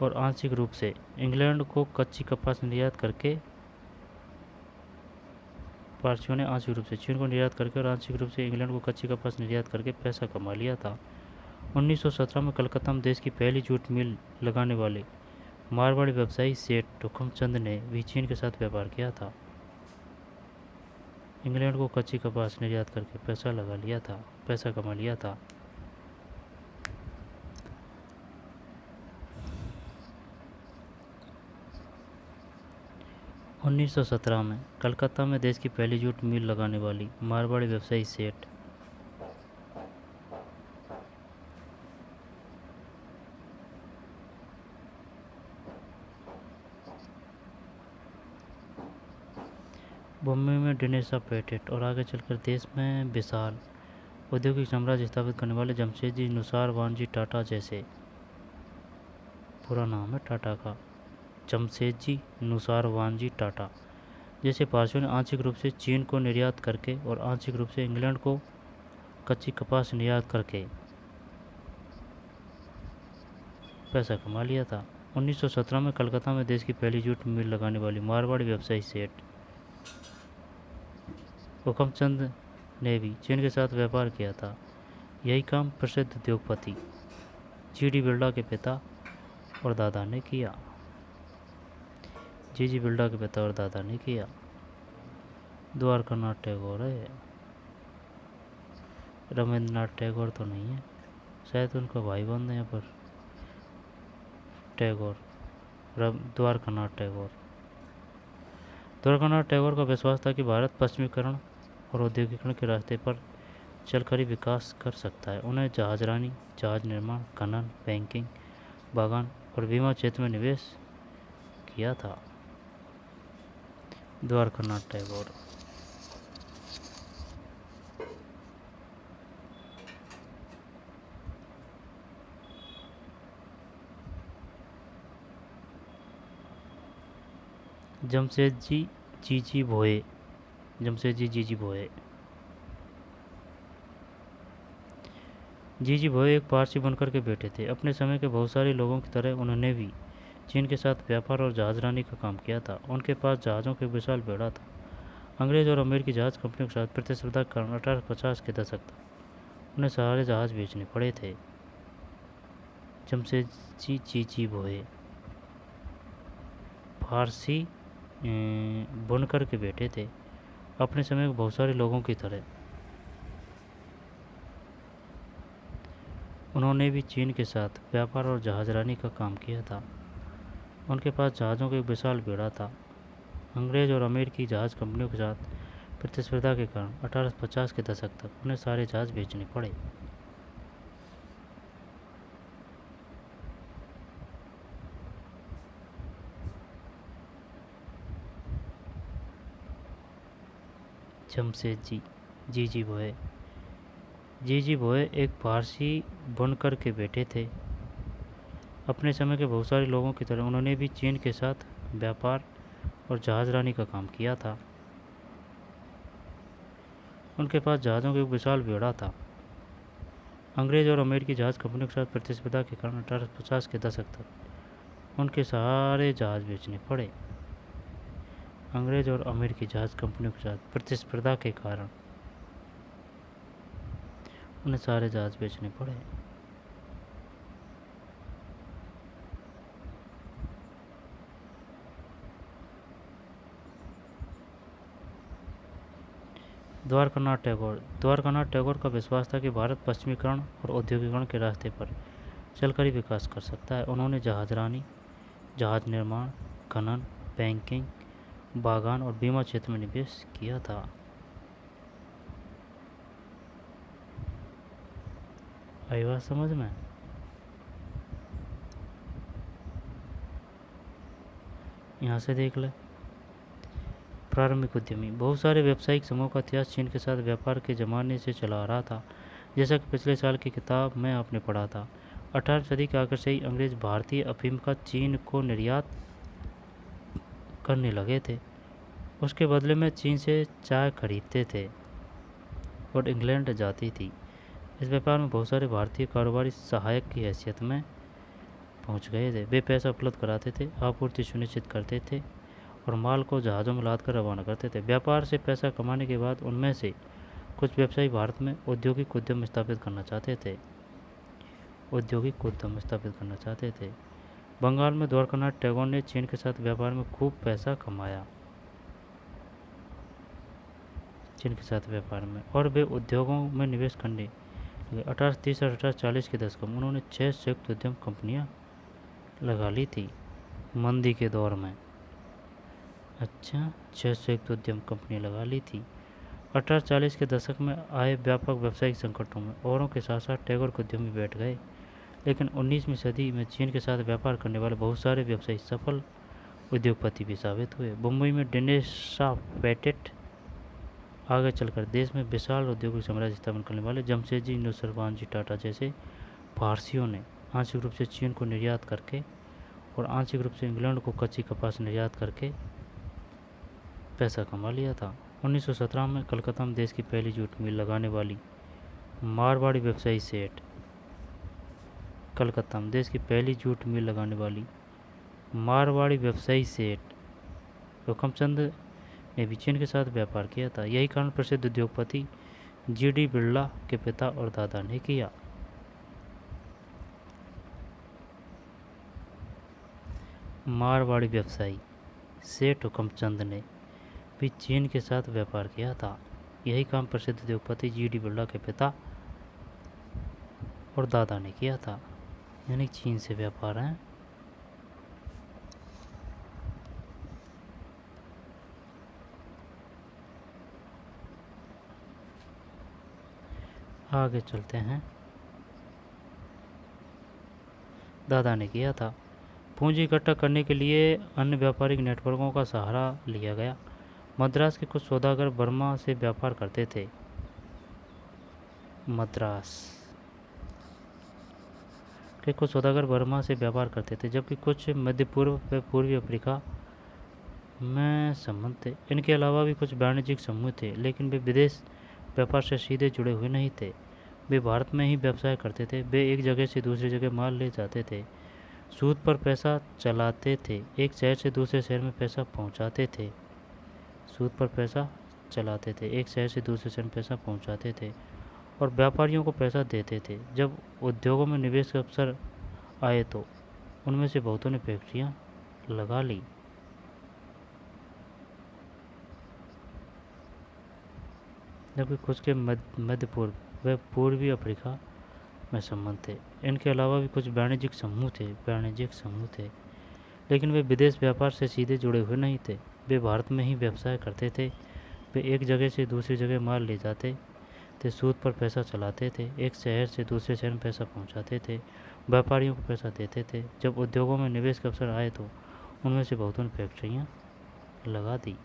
और आंशिक रूप से इंग्लैंड को कच्ची कपास निर्यात करके पारसियों ने आंशिक रूप से चीन को निर्यात करके और आंशिक रूप से इंग्लैंड को कच्ची कपास निर्यात करके पैसा कमा लिया था। 1917 में कलकत्ता में देश की पहली जूट मिल लगाने वाले मारवाड़ी व्यवसायी सेठ हुकुमचंद ने भी चीन के साथ व्यापार किया था। इंग्लैंड को कच्ची कपास निर्यात करके पैसा कमा लिया था। 1917 में कलकत्ता में देश की पहली जूट मिल लगाने वाली मारवाड़ी व्यवसायी सेठ बॉम्बे में डिनेशा पेटेंट और आगे चलकर देश में विशाल औद्योगिक साम्राज्य स्थापित करने वाले जमशेदजी नुसार वानजी टाटा जैसे, पूरा नाम है टाटा का, जमशेदजी नुसार वानजी टाटा जैसे पार्सियों ने आंशिक रूप से चीन को निर्यात करके और आंशिक रूप से इंग्लैंड को कच्ची कपास निर्यात करके पैसा कमा लिया था। 1917 में कलकत्ता में देश की पहली जूट मिल लगाने वाली मारवाड़ी व्यवसायी सेठ हुकमचंद ने भी चीन के साथ व्यापार किया था। यही काम प्रसिद्ध उद्योगपति जी.डी. बिरला के पिता और दादा ने किया। जी बिरला के पिता और दादा ने किया। द्वारकानाथ टैगोर है, रविंद्रनाथ टैगोर तो नहीं है, शायद उनका भाई बंद है यहाँ पर, टैगोर, द्वारकानाथ टैगोर। द्वारकानाथ टैगोर का विश्वास था कि भारत पश्चिमीकरण और औद्योगिकरण के रास्ते पर चलकर ही विकास कर सकता है। उन्हें जहाजरानी, जहाज निर्माण, खनन, बैंकिंग, बागान और बीमा क्षेत्र में निवेश किया था। द्वारकानाथ टैगोर। जमशेदजी जीजी भोये, जमशेदजी जीजी भोये। जीजी भोये एक पारसी बनकर के बेटे थे। अपने समय के बहुत सारे लोगों की तरह उन्होंने भी चीन के साथ व्यापार और जहाजरानी का काम किया था। उनके पास जहाज़ों के विशाल बेड़ा था। अंग्रेज और अमेरिकी जहाज कंपनियों के साथ प्रतिस्पर्धा के कारण 1850 के दशक तक उन्हें सारे जहाज बेचने पड़े थे। जमशेदजी जीजी भोये फारसी बुनकर के बेटे थे। अपने समय के बहुत सारे लोगों की तरह उन्होंने भी चीन के साथ व्यापार और जहाजरानी का काम किया था। उनके पास जहाज़ों का एक विशाल बेड़ा था। अंग्रेज और अमेरिकी जहाज कंपनियों के साथ प्रतिस्पर्धा के कारण 1850 के दशक तक उन्हें सारे जहाज बेचने पड़े। जमशेदजी जीजी भोये। जीजी भोये एक फारसी बुनकर के बेटे थे। अपने समय के बहुत सारे लोगों की तरह उन्होंने भी चीन के साथ व्यापार और जहाजरानी का काम किया था। उनके पास जहाज़ों का एक विशाल बेड़ा था। अंग्रेज और अमेरिकी जहाज कंपनियों के साथ प्रतिस्पर्धा के कारण 1850 के दशक तक उनके सारे जहाज बेचने पड़े। अंग्रेज और अमेरिकी जहाज कंपनियों के साथ प्रतिस्पर्धा के कारण उन्हें सारे जहाज बेचने पड़े। द्वारकानाथ टैगोर। द्वारकानाथ टैगोर का विश्वास था कि भारत पश्चिमीकरण और औद्योगिकरण के रास्ते पर चलकर ही विकास कर सकता है। उन्होंने जहाजरानी, जहाज निर्माण, खनन, बैंकिंग, बागान और बीमा क्षेत्र में निवेश किया था। आई बात समझ में? यहाँ से देख ले। प्रारंभिक उद्यमी। बहुत सारे व्यावसायिक समूह का इतिहास चीन के साथ व्यापार के ज़माने से चला आ रहा था। जैसा कि पिछले साल की किताब में आपने पढ़ा था, 18वीं सदी के आखिर से ही अंग्रेज भारतीय अफीम का चीन को निर्यात करने लगे थे। उसके बदले में चीन से चाय खरीदते थे और इंग्लैंड जाती थी। इस व्यापार में बहुत सारे भारतीय कारोबारी सहायक की हैसियत में पहुंच गए थे। वे पैसा उपलब्ध कराते थे, आपूर्ति सुनिश्चित करते थे और माल को जहाज़ों में लाद कर रवाना करते थे। व्यापार से पैसा कमाने के बाद उनमें से कुछ व्यवसायी भारत में औद्योगिक उद्यम स्थापित करना चाहते थे। बंगाल में द्वारकानाथ टैगोर ने चीन के साथ व्यापार में खूब पैसा कमाया और वे उद्योगों में निवेश करने लगे। 1830 और 1840 के दशक में उन्होंने 6 संयुक्त उद्यम कंपनियां लगा ली थी। मंदी के दौर में अच्छा, 601 उद्यम कंपनी लगा ली थी। 1840 के दशक में आए व्यापक व्यावसायिक संकटों में औरों के साथ साथ टैगोर के उद्यमी बैठ गए। लेकिन 19वीं सदी में चीन के साथ व्यापार करने वाले बहुत सारे व्यवसायी सफल उद्योगपति भी साबित हुए। मुंबई में दिनेश शाह पेटेट, आगे चलकर देश में विशाल औद्योगिक साम्राज्य स्थापन करने वाले जमशेदजी नुसरवानजी टाटा जैसे पारसियों ने आंशिक रूप से चीन को निर्यात करके और आंशिक रूप से इंग्लैंड को कच्ची कपास निर्यात करके पैसा कमा लिया था। 1917 में कलकत्ता में देश की पहली जूट मिल लगाने वाली मारवाड़ी व्यवसायी सेठ कलकत्ता में देश की पहली जूट मिल लगाने वाली मारवाड़ी व्यवसायी सेठ हुकमचंद ने भी चीन के साथ व्यापार किया था। यही कारण प्रसिद्ध उद्योगपति जीडी बिरला के पिता और दादा ने किया। मारवाड़ी व्यवसायी सेठ हुकमचंद ने भी चीन के साथ व्यापार किया था। यही काम प्रसिद्ध उद्योगपति जीडी बिरला के पिता और दादा ने किया था, यानी चीन से व्यापार है। आगे चलते हैं। दादा ने किया था। पूंजी इकट्ठा करने के लिए अन्य व्यापारिक नेटवर्कों का सहारा लिया गया। मद्रास के कुछ सौदागर बर्मा से व्यापार करते थे। मद्रास के कुछ सौदागर बर्मा से व्यापार करते थे, जबकि कुछ मध्य पूर्व व पूर्वी अफ्रीका में संबंध थे। इनके अलावा भी कुछ वाणिज्यिक समूह थे, लेकिन वे विदेश व्यापार से सीधे जुड़े हुए नहीं थे। वे भारत में ही व्यवसाय करते थे। वे एक जगह से दूसरी जगह माल ले जाते थे, सूद पर पैसा चलाते थे, एक शहर से दूसरे शहर में पैसा पहुंचाते थे। सूद पर पैसा चलाते थे, एक शहर से दूसरे शहर में पैसा पहुंचाते थे और व्यापारियों को पैसा देते थे। जब उद्योगों में निवेश के अवसर आए तो उनमें से बहुतों ने फैक्ट्रियां लगा ली। जबकि कुछ के मध्य पूर्व व पूर्वी अफ्रीका में संबंध थे। इनके अलावा भी कुछ वाणिज्यिक समूह थे, लेकिन वे विदेश व्यापार से सीधे जुड़े हुए नहीं थे। वे भारत में ही व्यवसाय करते थे। वे एक जगह से दूसरी जगह माल ले जाते थे, सूद पर पैसा चलाते थे, एक शहर से दूसरे शहर में पैसा पहुंचाते थे, व्यापारियों को पैसा देते थे। जब उद्योगों में निवेश के अवसर आए तो उनमें से बहुतों ने फैक्ट्रियाँ लगा दी।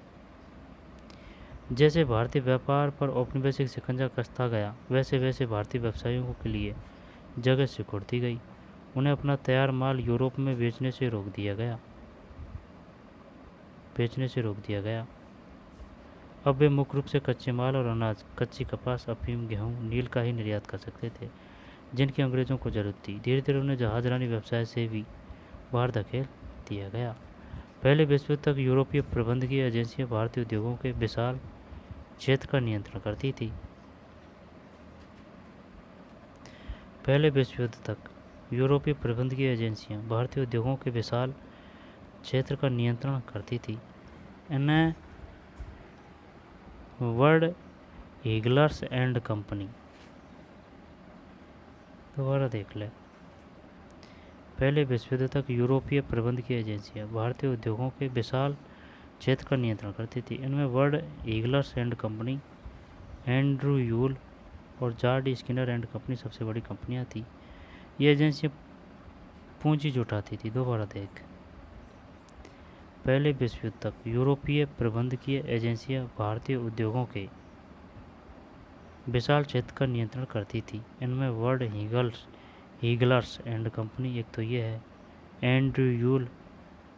जैसे भारतीय व्यापार पर औपनिवेशिक शिकंजा कसता गया, वैसे वैसे भारतीय व्यवसायियों के लिए जगह सिकुड़ती गई। उन्हें अपना तैयार माल यूरोप में बेचने से रोक दिया गया। अब वे मुख्य रूप से कच्चे माल और अनाज, कच्ची कपास, अफीम, गेहूँ, नील का ही निर्यात कर सकते थे, जिनकी अंग्रेजों को जरूरत थी। धीरे धीरे उन्हें जहाजरानी व्यवसाय से भी बाहर धकेल दिया गया। पहले विश्व युद्ध तक यूरोपीय प्रबंधकीय एजेंसियां भारतीय उद्योगों के विशाल क्षेत्र का नियंत्रण करती थी। पहले विश्व युद्ध तक यूरोपीय प्रबंधकीय एजेंसियां भारतीय उद्योगों के विशाल क्षेत्र का नियंत्रण करती थी। इन्हें वर्ल्ड ईगलर्स एंड कंपनी, दोबारा देख ले। पहले विश्व युद्ध तक यूरोपीय प्रबंधकीय एजेंसियां भारतीय उद्योगों के विशाल क्षेत्र का नियंत्रण करती थी। इनमें world eaglers and company, Andrew Yule और जॉर्ज स्किनर एंड कंपनी सबसे बड़ी कंपनियां थी। ये एजेंसियां पूंजी जुटाती थी। दोबारा देख। पहले विश्व युद्ध तक यूरोपीय प्रबंधकीय एजेंसियां भारतीय उद्योगों के विशाल क्षेत्र का नियंत्रण करती थी। इनमें वर्ल्ड ईगलर्स एंड कंपनी, एक तो ये है, एंड्रू यूल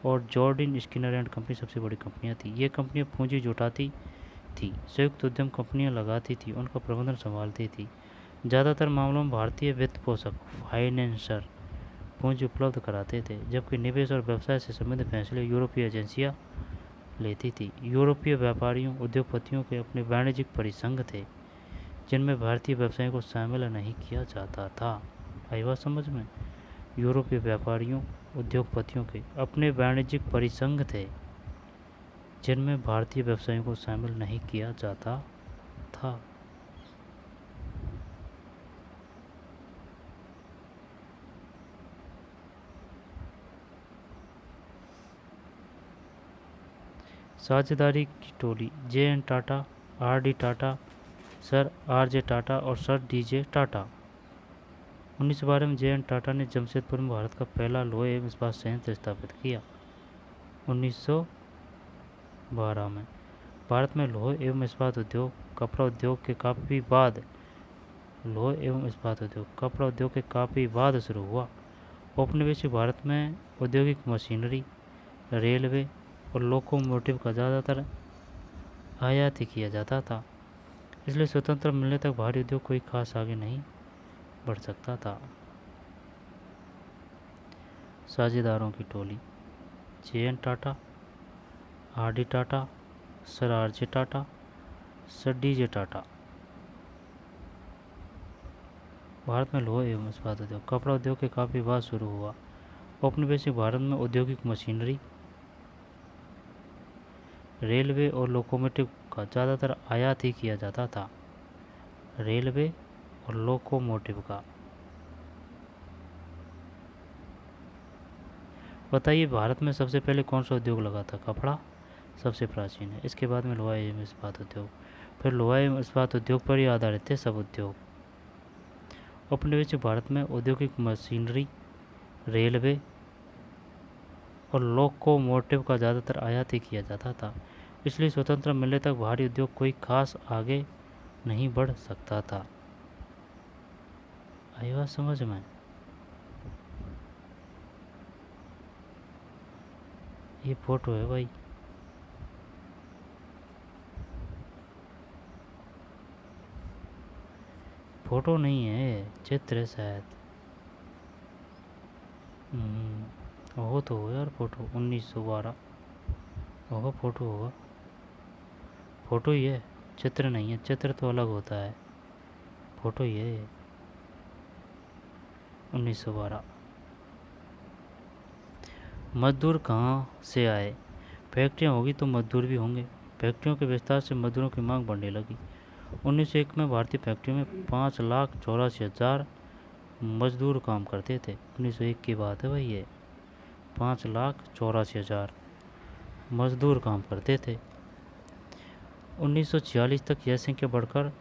और जॉर्डिन स्किनर एंड कंपनी सबसे बड़ी कंपनियां थी। ये कंपनियां पूंजी जुटाती थी, संयुक्त उद्यम कंपनियां लगाती थी, उनका प्रबंधन संभालती थी। ज़्यादातर मामलों में भारतीय वित्त पोषक फाइनेंसर पूंजी उपलब्ध कराते थे, जबकि निवेश और व्यवसाय से संबंधित फैसले यूरोपीय एजेंसियां लेती थी। यूरोपीय व्यापारियों उद्योगपतियों के अपने वाणिज्यिक परिसंघ थे, जिनमें भारतीय व्यवसायों को शामिल नहीं किया जाता था। आई बात समझ में? यूरोपीय व्यापारियों उद्योगपतियों के अपने वाणिज्यिक परिसंघ थे, जिनमें भारतीय व्यवसायों को शामिल नहीं किया जाता था। साझेदारी की टोली J N Tata, R D Tata, sir R J Tata और सर डी जे टाटा। 1912 में जे एन टाटा ने जमशेदपुर में भारत का पहला लोहे एवं इस्पात संयंत्र स्थापित किया। 1912 में भारत में लोहे एवं इस्पात उद्योग, कपड़ा उद्योग के काफ़ी बाद लोहे एवं इस्पात उद्योग, कपड़ा उद्योग के काफ़ी बाद शुरू हुआ। औपनिवेशिक भारत में औद्योगिक मशीनरी, रेलवे और लोकोमोटिव का ज़्यादातर आयात ही किया जाता था, इसलिए स्वतंत्र मिलने तक भारी उद्योग कोई खास आगे नहीं बढ़ सकता था। साझेदारों की टोली J N Tata, R D Tata, sir R J Tata, sir D J Tata. भारत में लोहे एवं इस्पात उद्योग, कपड़ा उद्योग के काफ़ी बाद शुरू हुआ। औपनिवेशिक भारत में औद्योगिक मशीनरी, रेलवे और लोकोमोटिव का ज़्यादातर आयात ही किया जाता था। रेलवे और लोकोमोटिव का। बताइए भारत में सबसे पहले कौन सा उद्योग लगा था? कपड़ा सबसे प्राचीन है, इसके बाद में लोहा एवं इस्पात उद्योग, फिर लोहा एवं इस्पात उद्योग पर ही आधारित थे सब उद्योग। औपनिवेशिक भारत में औद्योगिक मशीनरी, रेलवे और लोकोमोटिव का ज़्यादातर आयात ही किया जाता था, इसलिए स्वतंत्र मिलने तक भारी उद्योग कोई खास आगे नहीं बढ़ सकता था। आई बात समझ में? ये फोटो है भाई, फोटो नहीं है, चित्र है शायद। वो तो हो यार फोटो 1912 होगा, फोटो होगा, फोटो ही है, चित्र नहीं है, चित्र तो अलग होता है, फोटो ही है 1912। मजदूर कहाँ से आए? फैक्ट्रियाँ होगी तो मजदूर भी होंगे। फैक्ट्रियों के विस्तार से मजदूरों की मांग बढ़ने लगी। 1901 में भारतीय फैक्ट्रियों में 5,84,000 मजदूर काम करते थे। 1901 की बात है भाई, ये 5,84,000 मजदूर काम करते थे। 1946 तक यह संख्या बढ़कर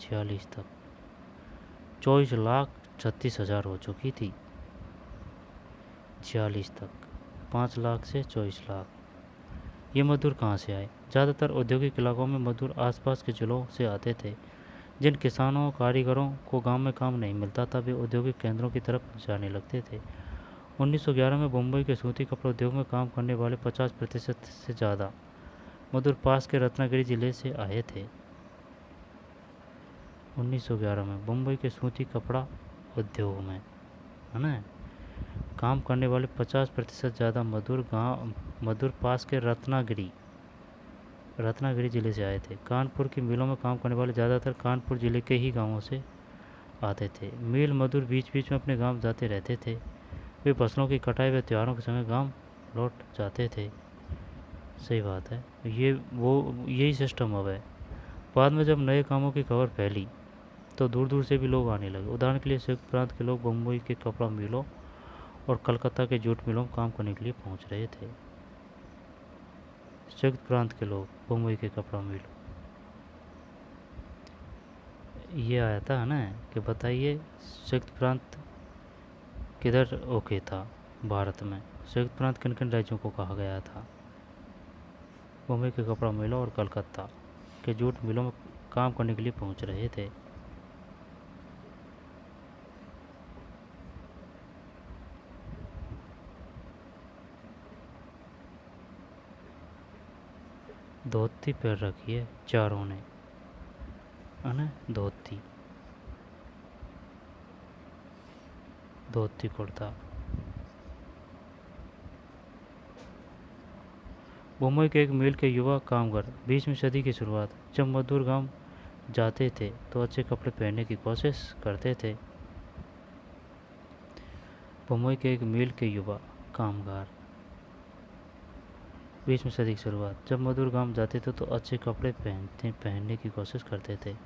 24,36,000 हो चुकी थी। 46 तक 5 लाख से 24 लाख। ये मजदूर कहाँ से आए? ज़्यादातर औद्योगिक इलाकों में मजदूर आसपास के जिलों से आते थे। जिन किसानों कारीगरों को गांव में काम नहीं मिलता था, वे औद्योगिक केंद्रों की तरफ जाने लगते थे। 1911 में मुंबई के सूती कपड़ा उद्योग में काम करने वाले 50% से ज़्यादा मजदूर पास के रत्नागिरी जिले से आए थे। 1911 में मुंबई के सूती कपड़ा उद्योग में, है ना, काम करने वाले 50% ज़्यादा मजदूर पास के रत्नागिरी जिले से आए थे। कानपुर की मिलों में काम करने वाले ज़्यादातर कानपुर जिले के ही गांवों से आते थे। मिल मजदूर बीच बीच में अपने गांव जाते रहते थे। वे फसलों की कटाई व त्योहारों के समय गांव लौट जाते थे। सही बात है, यही सिस्टम अब है। बाद में जब नए कामों की खबर फैली तो दूर दूर से भी लोग आने लगे। उदाहरण के लिए संयुक्त प्रांत के लोग मुंबई के कपड़ा मिलों और कलकत्ता के जूट मिलों में काम करने के लिए पहुंच रहे थे। संयुक्त प्रांत के लोग मुंबई के कपड़ा मिल, ये आया था ना कि बताइए संयुक्त प्रांत किधर ओके था भारत में? संयुक्त प्रांत किन किन राज्यों को कहा गया था? मुंबई के कपड़ा मिलों और कलकत्ता के जूट मिलों में काम करने के लिए पहुंच रहे थे। धोती पहन रखी है चारों ने, है ना, धोती कुर्ता। मुंबई के एक मिल के युवा कामगार 20वीं सदी की शुरुआत, जब मजदूर गांव जाते थे तो अच्छे कपड़े पहनने की कोशिश करते थे। मुंबई के एक मिल के युवा कामगार 20वीं सदी की शुरुआत, जब मजदूर गांव जाते थे तो अच्छे कपड़े पहनने की कोशिश करते थे।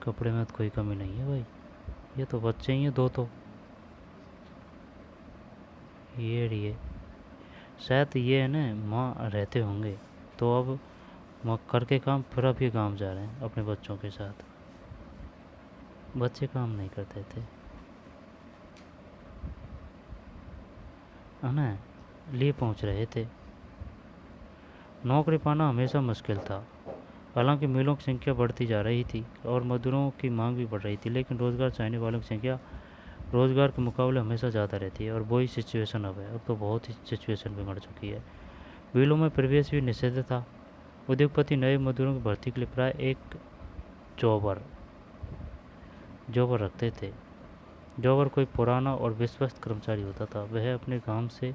कपड़े में तो कोई कमी नहीं है भाई, ये तो बच्चे ही हैं दो तो। ये शायद ये है ना माँ रहते होंगे, तो अब माँ करके काम फिर अब ये गाँव जा रहे हैं अपने बच्चों के साथ। बच्चे काम नहीं करते थे, है ना, लिए पहुँच रहे थे। नौकरी पाना हमेशा मुश्किल था। हालांकि मिलों की संख्या बढ़ती जा रही थी और मजदूरों की मांग भी बढ़ रही थी, लेकिन रोज़गार चाहने वालों की संख्या रोज़गार के मुकाबले हमेशा ज़्यादा रहती है। और वही सिचुएशन अब है, अब तो बहुत ही सिचुएशन बिगड़ चुकी है। मिलों में प्रवेश भी निषिद्ध था। उद्योगपति नए मजदूरों की भर्ती के लिए प्राय एक जॉबर जॉबर रखते थे। जॉबर कोई पुराना और विश्वस्त कर्मचारी होता था। वह अपने काम से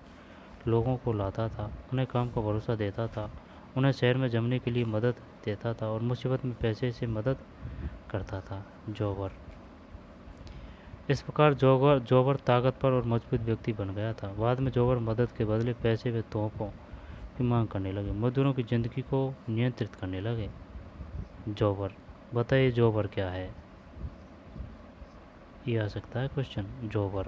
लोगों को लाता था, उन्हें काम का भरोसा देता था, उन्हें शहर में जमने के लिए मदद देता था और मुसीबत में पैसे से मदद करता था। जॉबर इस प्रकार जॉबर जॉबर ताकतवर और मजबूत व्यक्ति बन गया था। बाद में जॉबर मदद के बदले पैसे व तोहफों की मांग करने लगे, मजदूरों की जिंदगी को नियंत्रित करने लगे। जॉबर, बताइए जॉबर क्या है? ये आ सकता है क्वेश्चन। जॉबर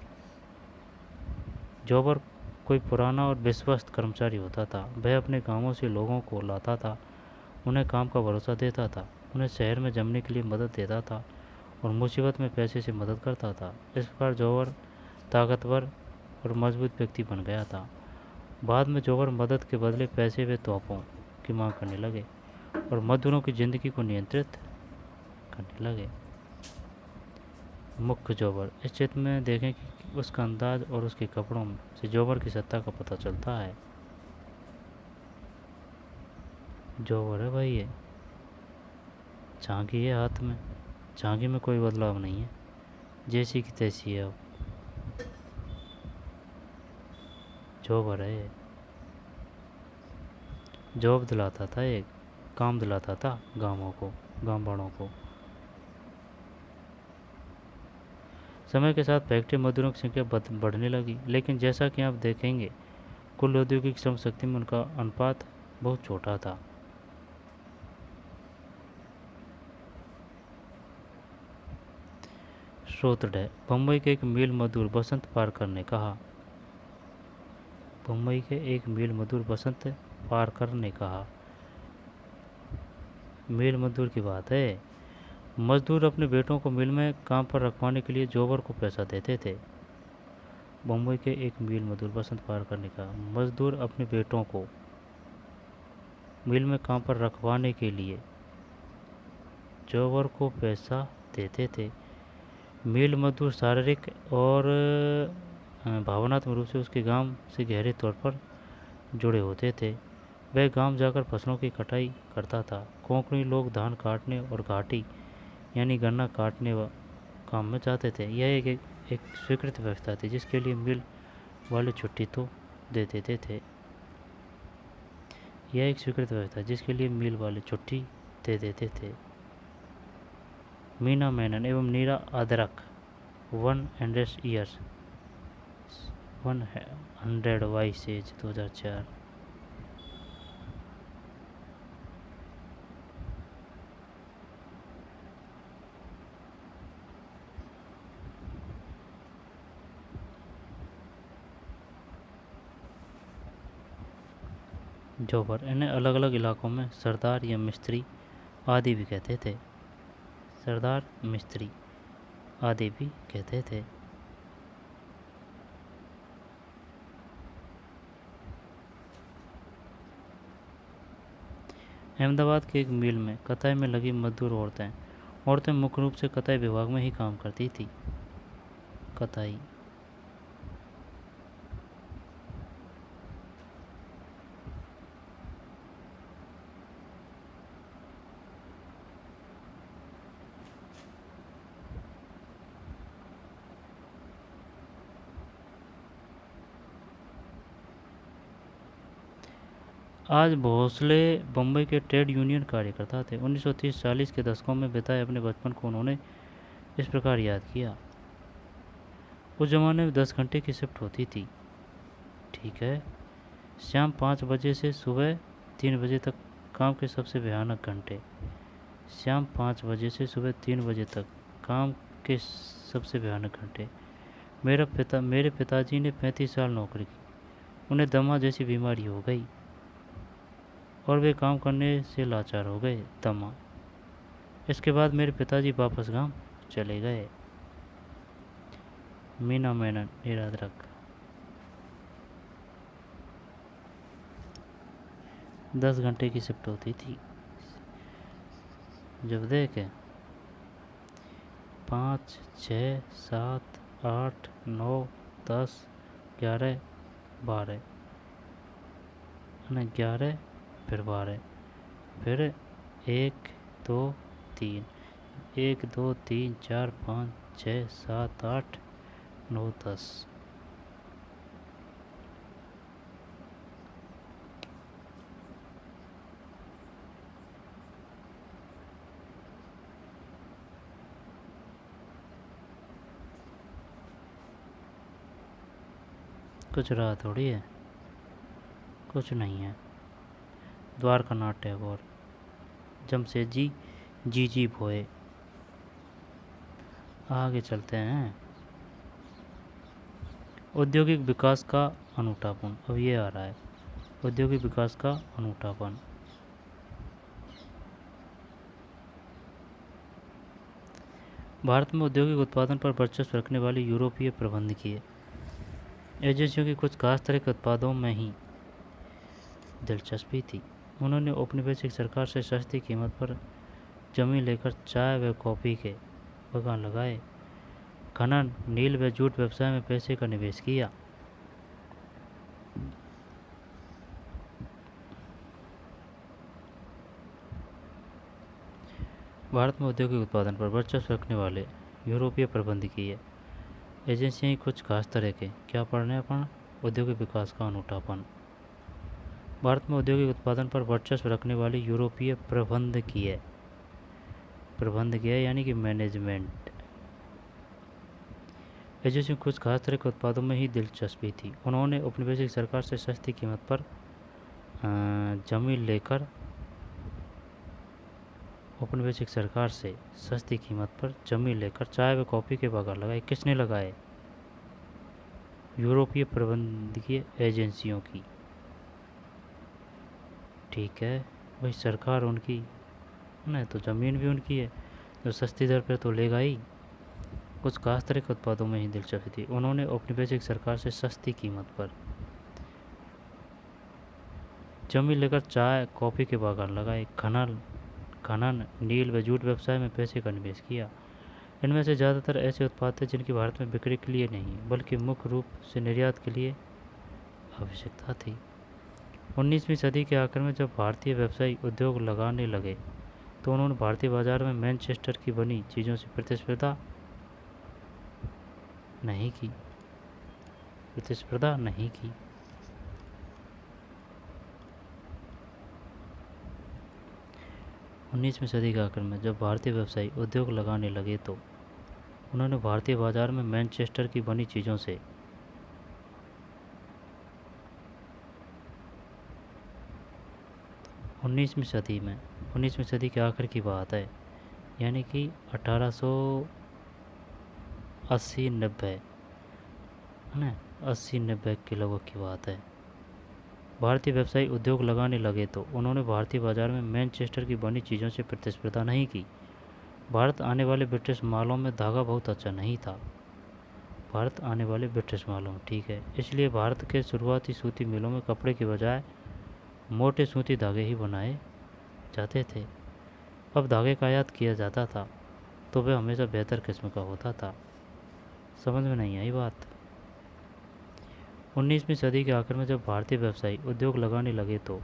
जॉबर कोई पुराना और विश्वस्त कर्मचारी होता था। वह अपने गांवों से लोगों को लाता था, उन्हें काम का भरोसा देता था, उन्हें शहर में जमने के लिए मदद देता था और मुसीबत में पैसे से मदद करता था। इस प्रकार जौहर ताकतवर और मजबूत व्यक्ति बन गया था। बाद में जौहर मदद के बदले पैसे व तोहफों की मांग करने लगे और मजदूरों की ज़िंदगी को नियंत्रित करने लगे। मुख्य जौहर, इस चित्र में देखें कि उसका अंदाज और उसके कपड़ों से जौहर की सत्ता का पता चलता है। जौहर है भाई ये, झांकी है हाथ में, झांकी में कोई बदलाव नहीं है, जैसी की तैसी है। अब जॉबर है ये, जॉब दिलाता था, एक काम दिलाता था गाँवों को, गाँव वालों को। समय के साथ फैक्ट्री मजदूरों की संख्या बढ़ने लगी, लेकिन जैसा कि आप देखेंगे कुल औद्योगिक श्रम शक्ति में उनका अनुपात बहुत छोटा था। स्रोत है, बम्बई के एक मिल मजदूर बसंत पार करने कहा। बम्बई के एक मिल मजदूर बसंत पार करने कहा। मिल मजदूर की बात है। मजदूर अपने बेटों को मिल में काम पर रखवाने के लिए जॉबर को पैसा देते थे। बम्बई के एक मिल मजदूर बसंत पार करने का, मजदूर अपने बेटों को मिल में काम पर रखवाने के लिए जॉबर को पैसा देते थे। मिल मजदूर शारीरिक और भावनात्मक रूप से उसके गांव से गहरे तौर पर जुड़े होते थे। वह गांव जाकर फसलों की कटाई करता था। कोंकणी लोग धान काटने और घाटी यानी गन्ना काटने काम में जाते थे। यह एक स्वीकृत व्यवस्था थी जिसके लिए मिल वाले छुट्टी तो दे देते थे। यह एक स्वीकृत व्यवस्था जिसके लिए मिल वाले छुट्टी दे देते थे। मीना मेनन एवं नीरा अदरक 100 ईयर्स 100 वाइस एज 2004। जॉबर इन्हें अलग अलग इलाकों में सरदार या मिस्त्री आदि भी कहते थे। सरदार, मिस्त्री आदि भी कहते थे। अहमदाबाद के एक मिल में कताई में लगी मजदूर औरतें मुख्य रूप से कताई विभाग में ही काम करती थी। कताई आज भोसले बम्बई के ट्रेड यूनियन कार्यकर्ता थे। 1930-40 के दशकों में बिताए अपने बचपन को उन्होंने इस प्रकार याद किया। उस ज़माने में 10 घंटे की शिफ्ट होती थी। ठीक है, शाम 5 बजे से सुबह 3 बजे तक काम के सबसे भयानक घंटे। शाम 5 बजे से सुबह 3 बजे तक काम के सबसे भयानक घंटे। मेरे पिताजी ने 35 साल नौकरी की उन्हें दमा जैसी बीमारी हो गई और वे काम करने से लाचार हो गए। दमा। इसके बाद मेरे पिताजी वापस गांव चले गए। मीना मेनन, निरादरक। 10 घंटे की शिफ्ट होती थी। जब देखे 5, 6, 7, 8, 9, 10, 11, 12, 11, फिर 12, फिर 1, 2, 3, 1, 2, 3, 4, 5, 6, 7, 8, 9, 10। कुछ रहा थोड़ी है, कुछ नहीं है। द्वारकानाथ टैगोर, जमशेदजी जी भोए। आगे चलते हैं। औद्योगिक विकास का अनूठापन, अब ये आ रहा है। औद्योगिक विकास का अनूठापन। भारत में औद्योगिक उत्पादन पर वर्चस्व रखने वाली यूरोपीय प्रबंधकीय एजेंसियों की कुछ खास तरह के उत्पादों में ही दिलचस्पी थी। उन्होंने औपनिवेशिक सरकार से सस्ती कीमत पर जमीन लेकर चाय व कॉफ़ी के बागान लगाए, खनन, नील व जूट व्यवसाय में पैसे का निवेश किया। भारत में औद्योगिक उत्पादन पर वर्चस्व रखने वाले यूरोपीय प्रबंधकीय एजेंसियाँ कुछ खास तरह के क्या पढ़ रहे हैं अपन? औद्योगिक विकास का अनूठापन। भारत में औद्योगिक उत्पादन पर वर्चस्व रखने वाली यूरोपीय प्रबंधकीय यानी कि मैनेजमेंट एजेंसियों कुछ खास तरह के उत्पादों में ही दिलचस्पी थी। उन्होंने औपनिवेशिक सरकार से सस्ती कीमत पर जमीन लेकर औपनिवेशिक सरकार से सस्ती कीमत पर जमीन लेकर चाय व कॉफ़ी के बागान लगाए। किसने लगाए? यूरोपीय प्रबंधकीय एजेंसियों की। ठीक है भाई, सरकार उनकी ना, तो ज़मीन भी उनकी है, तो सस्ती दर पर तो लेगा ही। कुछ खास तरह के उत्पादों में ही दिलचस्पी थी। उन्होंने औपनिवेशिक सरकार से सस्ती कीमत पर जमीन लेकर चाय कॉफ़ी के बागान लगाए, खनन, नील व जूट व्यवसाय में पैसे का निवेश किया। इनमें से ज़्यादातर ऐसे उत्पाद थे जिनकी भारत में बिक्री के लिए नहीं बल्कि मुख्य रूप से निर्यात के लिए आवश्यकता थी। 19वीं सदी के आखिर में जब भारतीय व्यवसायी उद्योग लगाने लगे तो उन्होंने भारतीय बाजार में मैनचेस्टर की बनी चीज़ों से प्रतिस्पर्धा नहीं की। 19वीं सदी के आखिर में जब भारतीय व्यवसायी उद्योग लगाने लगे तो उन्होंने भारतीय बाजार में मैनचेस्टर की बनी चीज़ों से उन्नीसवीं सदी के आखिर की बात है, यानी कि 1880-90 है ना, 80-90 के लगभग की बात है। भारतीय व्यवसायी उद्योग लगाने लगे तो उन्होंने भारतीय बाजार में मैनचेस्टर की बनी चीज़ों से प्रतिस्पर्धा नहीं की। भारत आने वाले ब्रिटिश मालों में धागा बहुत अच्छा नहीं था। ठीक है, इसलिए भारत के शुरुआती सूती मिलों में कपड़े के बजाय मोटे सूती धागे ही बनाए जाते थे। अब धागे का आयात किया जाता था तो वह हमेशा बेहतर किस्म का होता था। समझ में नहीं आई बात? 19वीं सदी के आखिर में जब भारतीय व्यवसायी उद्योग लगाने लगे तो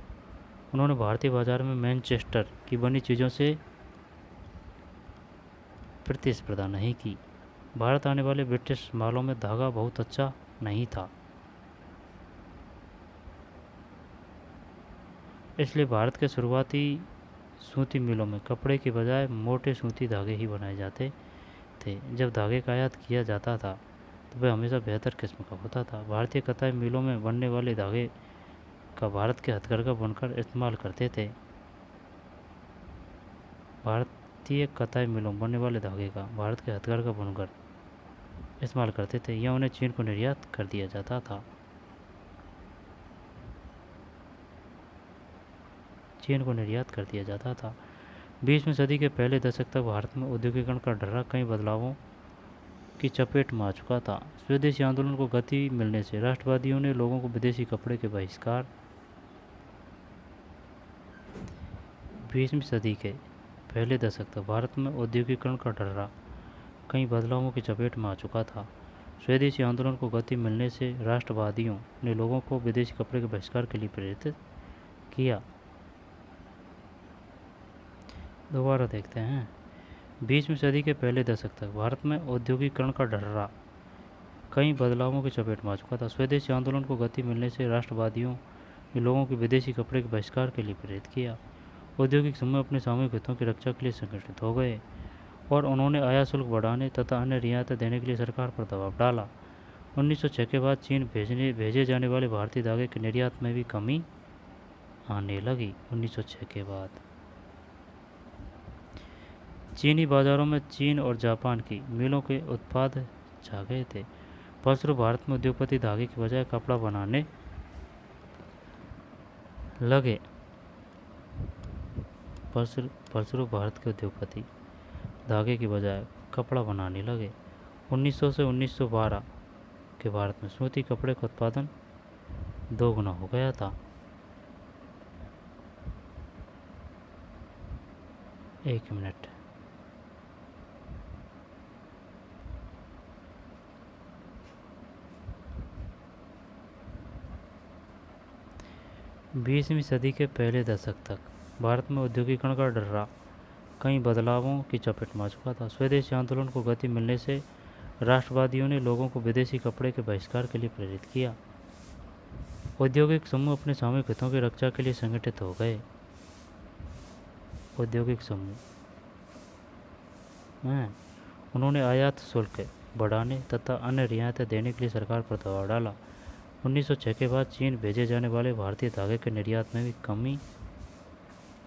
उन्होंने भारतीय बाजार में मैनचेस्टर की बनी चीज़ों से प्रतिस्पर्धा नहीं की। भारत आने वाले ब्रिटिश मालों में धागा बहुत अच्छा नहीं था, इसलिए भारत के शुरुआती सूती मिलों में कपड़े के बजाय मोटे सूती धागे ही बनाए जाते थे। जब धागे का आयात किया जाता था तो वह हमेशा बेहतर किस्म का होता था। भारतीय कताई मिलों में बनने वाले धागे का भारत के हथकरघा बनकर इस्तेमाल करते थे। भारतीय कताई मिलों में बनने वाले धागे का भारत के हथकरघा बनकर इस्तेमाल करते थे या उन्हें चीन को निर्यात कर दिया जाता था। चीन को निर्यात कर दिया जाता था। 20वीं सदी के पहले दशक तक भारत में औद्योगिकरण का ढर्रा कई बदलावों की चपेट में आ चुका था। स्वदेशी आंदोलन को गति मिलने से राष्ट्रवादियों ने लोगों को विदेशी कपड़े के बहिष्कार 20वीं सदी के पहले दशक तक भारत में औद्योगिकरण का ढर्रा कई बदलावों की चपेट में आ चुका था। स्वदेशी आंदोलन को गति मिलने से राष्ट्रवादियों ने लोगों को विदेशी कपड़े के बहिष्कार के लिए प्रेरित किया। दोबारा देखते हैं। 20वीं सदी के पहले दशक तक भारत में औद्योगिकरण का ढर्रा कई बदलावों की चपेट में आ चुका था। स्वदेशी आंदोलन को गति मिलने से राष्ट्रवादियों ने लोगों के विदेशी कपड़े के बहिष्कार के लिए प्रेरित किया। औद्योगिक समूह अपने सामूहिक हितों की रक्षा के लिए संगठित हो गए और उन्होंने आयात शुल्क बढ़ाने तथा अन्य रियायतें देने के लिए सरकार पर दबाव डाला। 1906 के बाद चीन भेजे जाने वाले भारतीय धागे के निर्यात में भी कमी आने लगी। 1906 के बाद चीनी बाजारों में चीन और जापान की मिलों के उत्पाद छा गए थे। फलस्वरूप भारत में उद्योगपति धागे की बजाय कपड़ा बनाने लगे। फलस्वरूप भारत के उद्योगपति धागे की बजाय कपड़ा बनाने लगे। 1900 से 1912 के भारत में सूती कपड़े का उत्पादन 2 गुना हो गया था। एक मिनट। बीसवीं सदी के पहले दशक तक भारत में औद्योगिकरण का ढर्रा कई बदलावों की चपेट में आ चुका था। स्वदेशी आंदोलन को गति मिलने से राष्ट्रवादियों ने लोगों को विदेशी कपड़े के बहिष्कार के लिए प्रेरित किया। औद्योगिक समूह अपने सामूहिक हितों की रक्षा के लिए संगठित हो गए। औद्योगिक समूह उन्होंने आयात शुल्क बढ़ाने तथा अन्य रियायतें देने के लिए सरकार पर दबाव डाला। 1906 के बाद चीन भेजे जाने वाले भारतीय धागे के निर्यात में भी कमी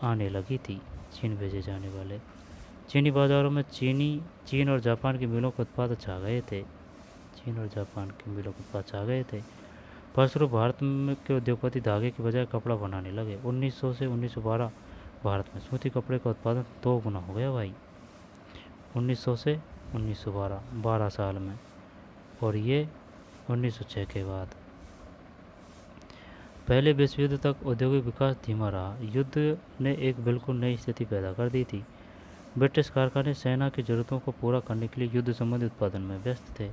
आने लगी थी। चीन भेजे जाने वाले चीनी बाजारों में चीन और जापान की मिलों के उत्पाद छा गए थे। फलस्वरूप भारत के उद्योगपति धागे की बजाय कपड़ा बनाने लगे। 1900 से 1912 भारत में सूती कपड़े का उत्पादन 2 गुना हो गया भाई। 1900 से 1912 12 साल में, और ये 1906 के बाद। पहले विश्व युद्ध तक औद्योगिक विकास धीमा रहा। युद्ध ने एक बिल्कुल नई स्थिति पैदा कर दी थी। ब्रिटिश कारखाने सेना की जरूरतों को पूरा करने के लिए युद्ध संबंधी उत्पादन में व्यस्त थे,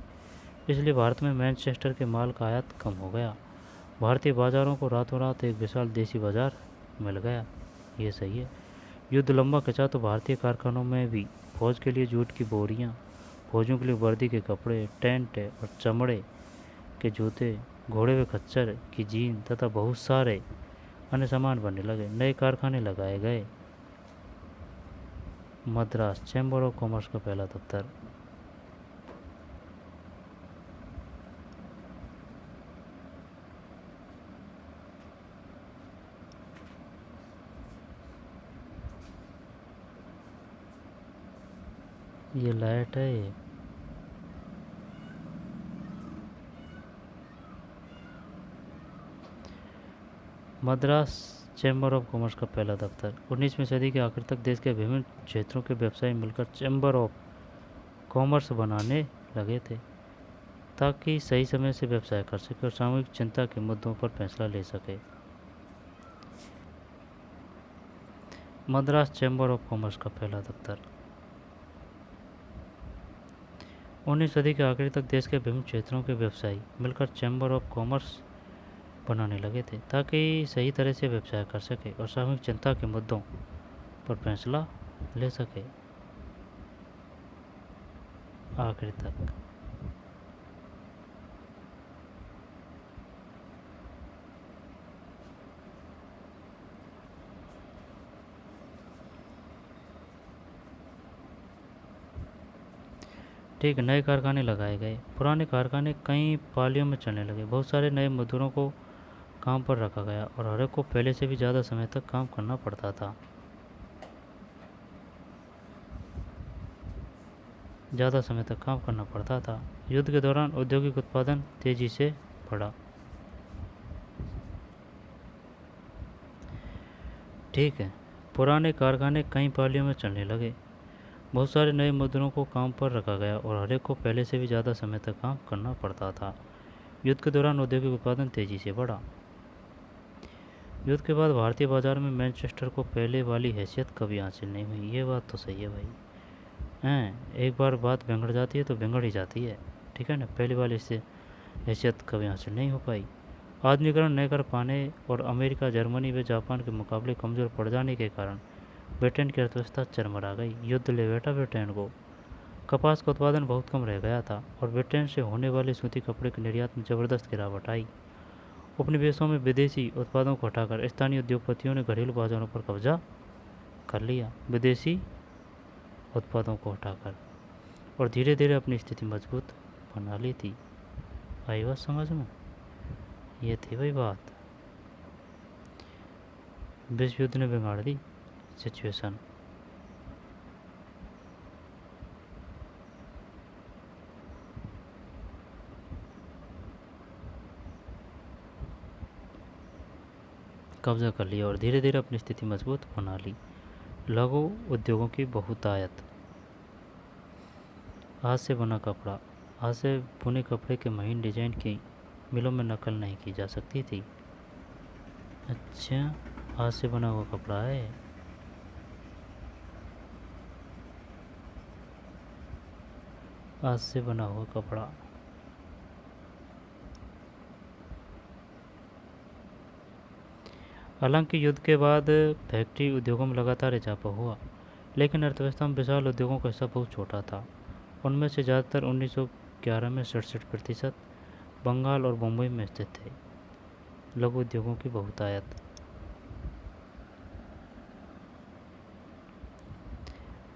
इसलिए भारत में मैनचेस्टर के माल का आयात कम हो गया। भारतीय बाजारों को रातों रात एक विशाल देसी बाजार मिल गया। ये सही है। युद्ध लंबा खिंचा तो भारतीय कारखानों में भी फौज के लिए जूट की बोरियां, फौजियों के लिए वर्दी के कपड़े, टेंट और चमड़े के जूते, घोड़े व खच्चर की जीन तथा बहुत सारे अन्य सामान बनने लगे। नए कारखाने लगाए गए। मद्रास चैम्बर ऑफ कॉमर्स का पहला दफ्तर। ये लाइट है ये। मद्रास चैम्बर ऑफ कॉमर्स का पहला दफ्तर। 19वीं सदी के आखिर तक देश के विभिन्न क्षेत्रों के व्यवसायी मिलकर चैम्बर ऑफ कॉमर्स बनाने लगे थे, ताकि सही समय से व्यवसाय कर सके और सामूहिक चिंता के मुद्दों पर फैसला ले सके। मद्रास चैम्बर ऑफ कॉमर्स का पहला दफ्तर। 19वीं सदी के आखिर तक देश के विभिन्न क्षेत्रों के व्यवसायी मिलकर चैम्बर ऑफ कॉमर्स बनाने लगे थे, ताकि सही तरह से व्यवसाय कर सके और सामूहिक चिंता के मुद्दों पर फैसला ले सके। आखिर तक ठीक। नए कारखाने लगाए गए। पुराने कारखाने कई पालियों में चलने लगे। बहुत सारे नए मजदूरों को काम पर रखा गया और हर एक को पहले से भी ज़्यादा समय तक काम करना पड़ता था। युद्ध के दौरान औद्योगिक उत्पादन तेजी से बढ़ा। ठीक है। पुराने कारखाने कई पालियों में चलने लगे। बहुत सारे नए मजदूरों को काम पर रखा गया और हर एक को पहले से भी ज़्यादा समय तक काम करना पड़ता था। युद्ध के दौरान औद्योगिक उत्पादन तेज़ी से बढ़ा। युद्ध के बाद भारतीय बाजार में मैनचेस्टर को पहले वाली हैसियत कभी हासिल नहीं हुई। ये बात तो सही है भाई। हैं, एक बार बात बिगड़ जाती है तो बिगड़ ही जाती है। ठीक है ना, पहले वाली से हैसियत कभी हासिल नहीं हो पाई। आधुनिकरण नहीं कर पाने और अमेरिका, जर्मनी व जापान के मुकाबले कमज़ोर पड़ जाने के कारण ब्रिटेन की अर्थव्यवस्था चरमरा गई। युद्ध ले बैठा ब्रिटेन को। कपास का उत्पादन बहुत कम रह गया था और ब्रिटेन से होने वाले सूती कपड़े के निर्यात में ज़बरदस्त गिरावट आई। उपनिवेशों में विदेशी उत्पादों को हटाकर स्थानीय उद्योगपतियों ने घरेलू बाजारों पर कब्जा कर लिया। विदेशी उत्पादों को हटाकर और धीरे धीरे अपनी स्थिति मजबूत बना ली थी। आई बात समझ में? ये थी भाई बात। विश्व युद्ध ने बिगाड़ दी सिचुएशन। कब्जा कर लिया और धीरे धीरे अपनी स्थिति मजबूत बना ली। लघु उद्योगों की बहुतायत। हाथ से बना कपड़ा। हाथ से बुने कपड़े के महीन डिजाइन की मिलों में नकल नहीं की जा सकती थी। अच्छा, हाथ से बना हुआ कपड़ा है। हाथ से बना हुआ कपड़ा। हालांकि युद्ध के बाद फैक्ट्री उद्योगों में लगातार इजाफा हुआ, लेकिन अर्थव्यवस्था में विशाल उद्योगों का हिस्सा बहुत छोटा था। उनमें से ज़्यादातर 1911 में 67% बंगाल और मुंबई में स्थित थे। लघु उद्योगों की बहुतायत।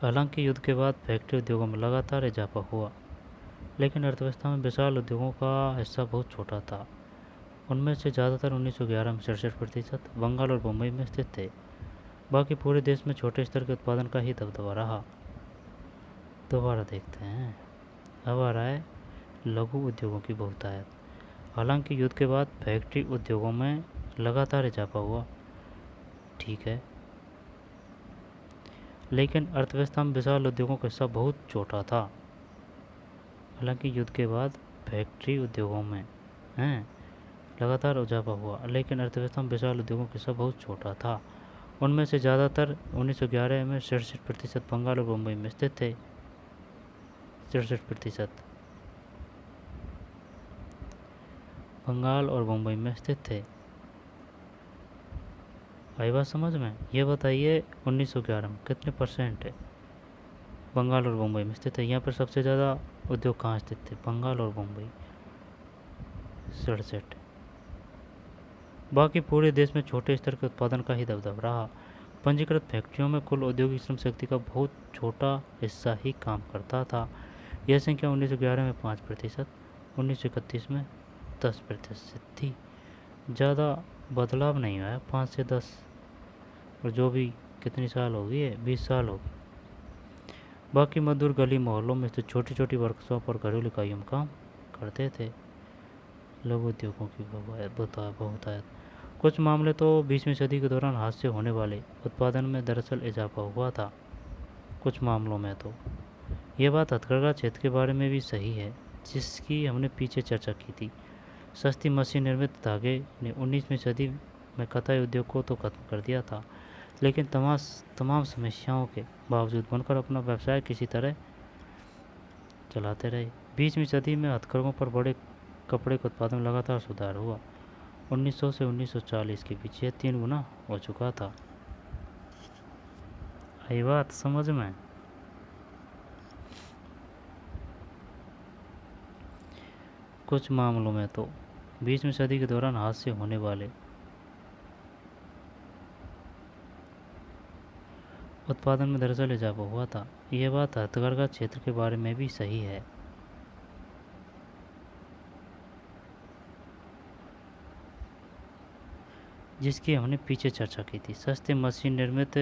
हालांकि युद्ध के बाद फैक्ट्री उद्योगों में लगातार इजाफा हुआ, लेकिन अर्थव्यवस्था में विशाल उद्योगों का हिस्सा बहुत छोटा था। उनमें से ज़्यादातर 1911 में 67% बंगाल और मुंबई में स्थित थे। बाकी पूरे देश में छोटे स्तर के उत्पादन का ही दबदबा रहा। दोबारा देखते हैं। अब आ रहा है लघु उद्योगों की बहुतायत। हालांकि युद्ध के बाद फैक्ट्री उद्योगों में लगातार इजाफा हुआ, ठीक है, लेकिन अर्थव्यवस्था में विशाल उद्योगों का हिस्सा बहुत छोटा था। हालांकि युद्ध के बाद फैक्ट्री उद्योगों में लगातार इजाफा हुआ, लेकिन अर्थव्यवस्था में विशाल उद्योगों का हिस्सा बहुत छोटा था। उनमें से ज़्यादातर 1911 में 67% बंगाल और मुंबई में स्थित थे। 67% बंगाल और मुंबई में स्थित थे। आई बात समझ में? ये बताइए 1911 में कितने परसेंट है बंगाल और मुंबई में स्थित है? यहाँ पर सबसे ज़्यादा उद्योग कहाँ स्थित थे? बंगाल और मुंबई, 67। बाकी पूरे देश में छोटे स्तर के उत्पादन का ही दबदबा रहा। पंजीकृत फैक्ट्रियों में कुल औद्योगिक श्रम शक्ति का बहुत छोटा हिस्सा ही काम करता था। यह संख्या 1911 में 5%, 1931 में 10% थी। ज़्यादा बदलाव नहीं आया, 5 से 10, और जो भी कितनी साल हो गई है, 20 साल हो गई। बाकी मजदूर गली मोहल्लों में स्थित छोटी छोटी वर्कशॉप और घरेलू इकाइयों में काम करते थे। लघु उद्योगों की बहुतायत। कुछ मामले तो 20वीं सदी के दौरान हाथ से होने वाले उत्पादन में दरअसल इजाफा हुआ था। कुछ मामलों में तो ये बात हथकरघा क्षेत्र के बारे में भी सही है, जिसकी हमने पीछे चर्चा की थी। सस्ती मशीन निर्मित धागे ने 19वीं सदी में कताई उद्योग को तो खत्म कर दिया था, लेकिन तमाम समस्याओं के बावजूद बनकर अपना व्यवसाय किसी तरह चलाते रहे। 20वीं सदी में हथकरघों पर बड़े कपड़े के उत्पादन में लगातार सुधार हुआ। 1900 से 1940 के बीच यह 3 गुना हो चुका था। आई बात समझ में? कुछ मामलों में तो 20वीं सदी के दौरान हाथ से होने वाले उत्पादन में दरअसल इजाफा हुआ था। यह बात हथकरघा क्षेत्र के बारे में भी सही है। जिसकी हमने पीछे चर्चा की थी। सस्ते मशीन निर्मित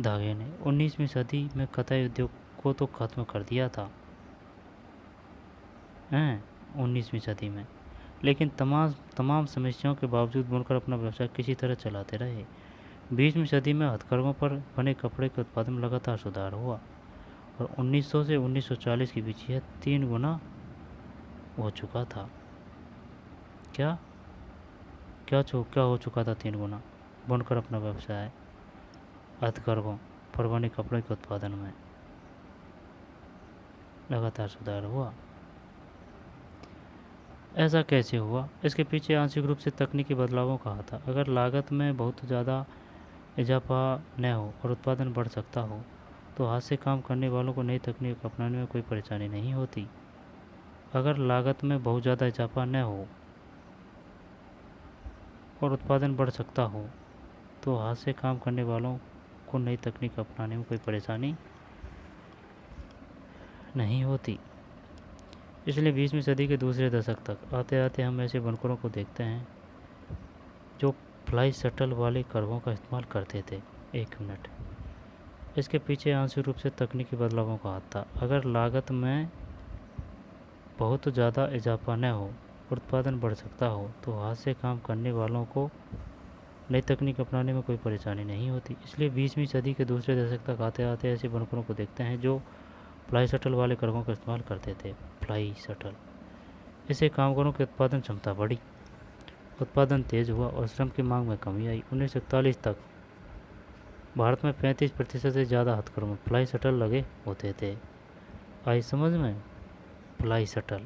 धागे ने 19वीं सदी में कताई उद्योग को तो खत्म कर दिया था 19वीं सदी में, लेकिन तमाम समस्याओं के बावजूद बुनकर अपना व्यवसाय किसी तरह चलाते रहे। 20वीं सदी में हथकरघों पर बने कपड़े के उत्पादन में लगातार सुधार हुआ और 1900 से 1940 के बीच यह 3 गुना हो चुका था। क्या क्या हो चुका था? 3 गुना। बुनकर अपना व्यवसाय हथकरघों पर बने कपड़े के उत्पादन में लगातार सुधार हुआ। ऐसा कैसे हुआ? इसके पीछे आंशिक रूप से तकनीकी बदलावों का हाथ था। अगर लागत में बहुत ज़्यादा इजाफा न हो और उत्पादन बढ़ सकता हो तो हाथ से काम करने वालों को नई तकनीक अपनाने में कोई परेशानी नहीं होती। अगर लागत में बहुत ज़्यादा इजाफा न हो और उत्पादन बढ़ सकता हो तो हाथ से काम करने वालों को नई तकनीक अपनाने में कोई परेशानी नहीं होती। इसलिए 20वीं सदी के दूसरे दशक तक आते आते हम ऐसे बुनकरों को देखते हैं जो फ्लाई शटल वाले करघों का इस्तेमाल करते थे। 1 मिनट। इसके पीछे आंशिक रूप से तकनीकी बदलावों का हाथ था। अगर लागत में बहुत ज़्यादा इजाफा न हो और उत्पादन बढ़ सकता हो तो हाथ से काम करने वालों को नई तकनीक अपनाने में कोई परेशानी नहीं होती। इसलिए 20वीं सदी के दूसरे दशक तक आते आते ऐसे बुनकरों को देखते हैं जो फ्लाई शटल वाले करघों का इस्तेमाल करते थे। Fly shuttle. इससे कामगारों की उत्पादन क्षमता बढ़ी, उत्पादन तेज हुआ और श्रम की मांग में कमी आई। 1941 तक भारत में 35% से ज़्यादा हथकरघों में फ्लाई शटल लगे होते थे। आई समझ में? Fly shuttle.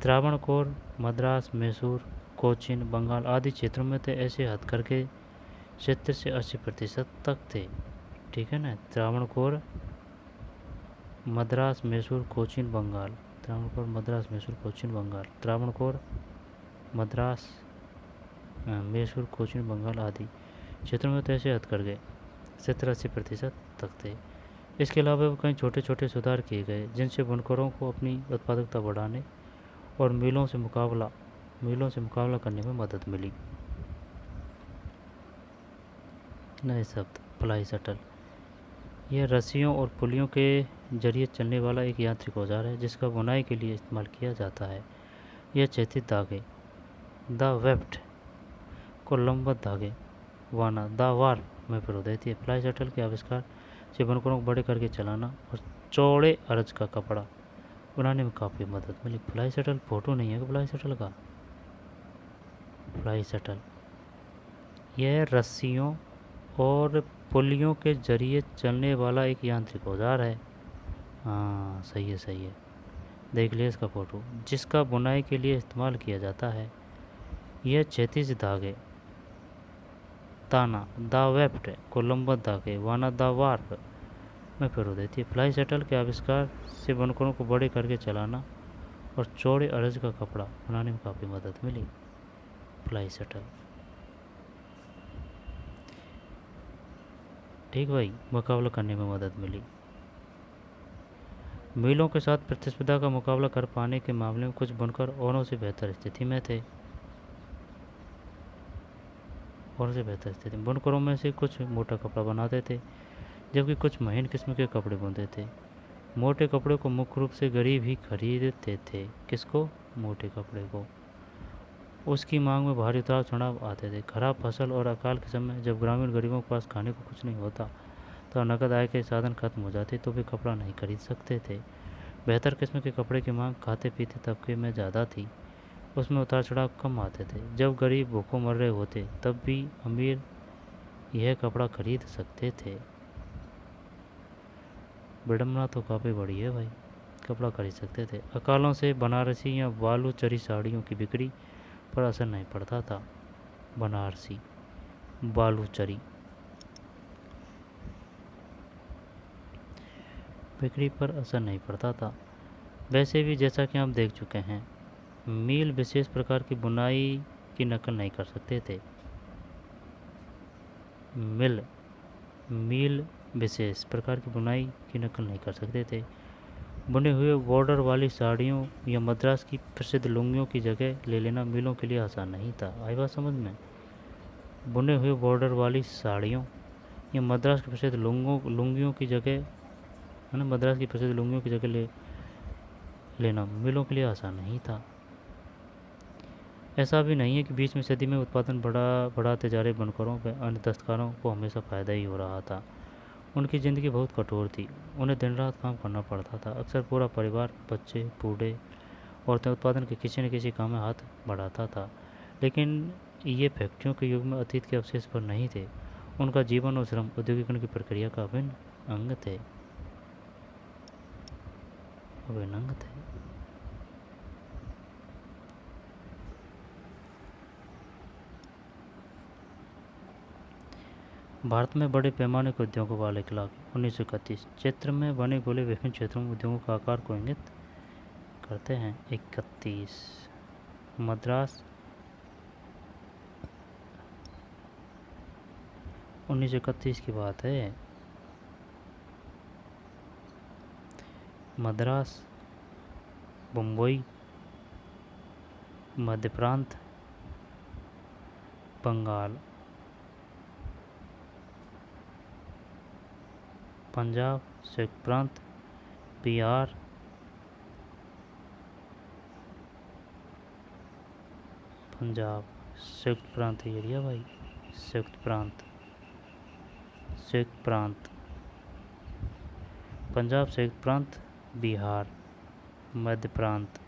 त्रावणकोर, मद्रास, मैसूर, कोचीन, बंगाल आदि क्षेत्रों में थे ऐसे हथकरघे 70 से 80% तक थे। ठीक है ना? त्रावणकोर, मद्रास, मैसूर, कोचीन, बंगाल। त्रावणकोर, मद्रास, मैसूर, कोचीन, बंगाल। त्रावणकोर, मद्रास, मैसूर, कोचीन, बंगाल आदि क्षेत्रों में तो ऐसे हथकरघे 70-80% तक थे। इसके अलावा कई छोटे छोटे सुधार किए गए जिनसे बुनकरों को अपनी उत्पादकता बढ़ाने और मिलों से मुकाबला करने में मदद मिली। नए शब्द। Fly shuttle. यह रस्सियों और पुलियों के जरिए चलने वाला एक यांत्रिक औजार है जिसका बुनाई के लिए इस्तेमाल किया जाता है। यह क्षैतिज धागे द वेफ्ट को लंबवत धागे वाना द वार में पिरो देती है। फ्लाई शटल के आविष्कार से बुनकरों को बड़े करके चलाना और चौड़े अर्ज का कपड़ा बनाने में काफ़ी मदद मिली। फ्लाई शटल फोटो नहीं है फ्लाई शटल का। फ्लाई शटल यह रस्सियों और पुलियों के जरिए चलने वाला एक यांत्रिक औजार है। हाँ, सही है। देख लिया इसका फोटो, जिसका बुनाई के लिए इस्तेमाल किया जाता है। यह क्षैतिज धागे ताना द वेफ्ट को लंबवत धागे वाना द वार में पिरो देती है। फ्लाई शटल के आविष्कार से बुनकरों को बड़े करके चलाना और चौड़े अर्ज का कपड़ा बनाने में काफ़ी मदद मिली। Fly shuttle. ठीक भाई, मुकाबला करने में मदद मिली। मिलों के साथ प्रतिस्पर्धा का मुकाबला कर पाने के मामले में कुछ बुनकर औरों से बेहतर स्थिति में थे। बुनकरों में से कुछ मोटा कपड़ा बनाते थे जबकि कुछ महीन किस्म के कपड़े बुनते थे। मोटे कपड़े को मुख्य रूप से गरीब ही खरीदते थे। किसको? मोटे कपड़े को। उसकी मांग में भारी उतार चढ़ाव आते थे। खराब फसल और अकाल के समय जब ग्रामीण गरीबों के पास खाने को कुछ नहीं होता तो नकद आय के साधन खत्म हो जाते तो वे कपड़ा नहीं खरीद सकते थे। बेहतर किस्म के कपड़े की मांग खाते पीते तबके में ज़्यादा थी, उसमें उतार चढ़ाव कम आते थे। जब गरीब भूखों मर रहे होते तब भी अमीर यह कपड़ा खरीद सकते थे। विडम्बना तो काफ़ी बड़ी है भाई, कपड़ा खरीद सकते थे। अकालों से बनारसी या बालूचरी साड़ियों की बिक्री पर असर नहीं पड़ता था। बनारसी बालूचरी बिक्री पर असर नहीं पड़ता था। वैसे भी जैसा कि हम देख चुके हैं, मील विशेष प्रकार की बुनाई की नकल नहीं कर सकते थे। मील विशेष प्रकार की बुनाई की नकल नहीं कर सकते थे। बुने हुए बॉर्डर वाली साड़ियों या मद्रास की प्रसिद्ध लुंगियों की जगह ले लेना मिलों के लिए आसान नहीं था। आई बात समझ में? बुने हुए बॉर्डर वाली साड़ियों या मद्रास की प्रसिद्ध लुंगियों की जगह मद्रास की प्रसिद्ध लुंगियों की जगह लेना मिलों के लिए आसान नहीं था। ऐसा भी नहीं है कि 20वीं सदी में उत्पादन बढ़ाते जा रहे बुनकरों व अन्य दस्तकारों को हमेशा फ़ायदा ही हो रहा था। उनकी ज़िंदगी बहुत कठोर थी। उन्हें दिन रात काम करना पड़ता था। अक्सर पूरा परिवार, बच्चे, बूढ़े, औरतें उत्पादन के किसी न किसी काम में हाथ बढ़ाता था। लेकिन ये फैक्ट्रियों के युग में अतीत के अवशेष पर नहीं थे। उनका जीवन और श्रम औद्योगिकरण की प्रक्रिया का अभिन्न अंग थे। अभिन्न अंग थे। भारत में बड़े पैमाने के उद्योगों वाले इकलाक 1931 चित्र में बने गोले विभिन्न क्षेत्रों में उद्योगों का आकार को इंगित करते हैं। 31 मद्रास 1931 की बात है। मद्रास, बम्बई, मध्य प्रांत, बंगाल, पंजाब, संयुक्त प्रांत, बिहार, पंजाब, संयुक्त प्रांत एरिया भाई, संयुक्त प्रांत, संयुक्त प्रांत, पंजाब, संयुक्त प्रांत, बिहार, मध्य प्रांत,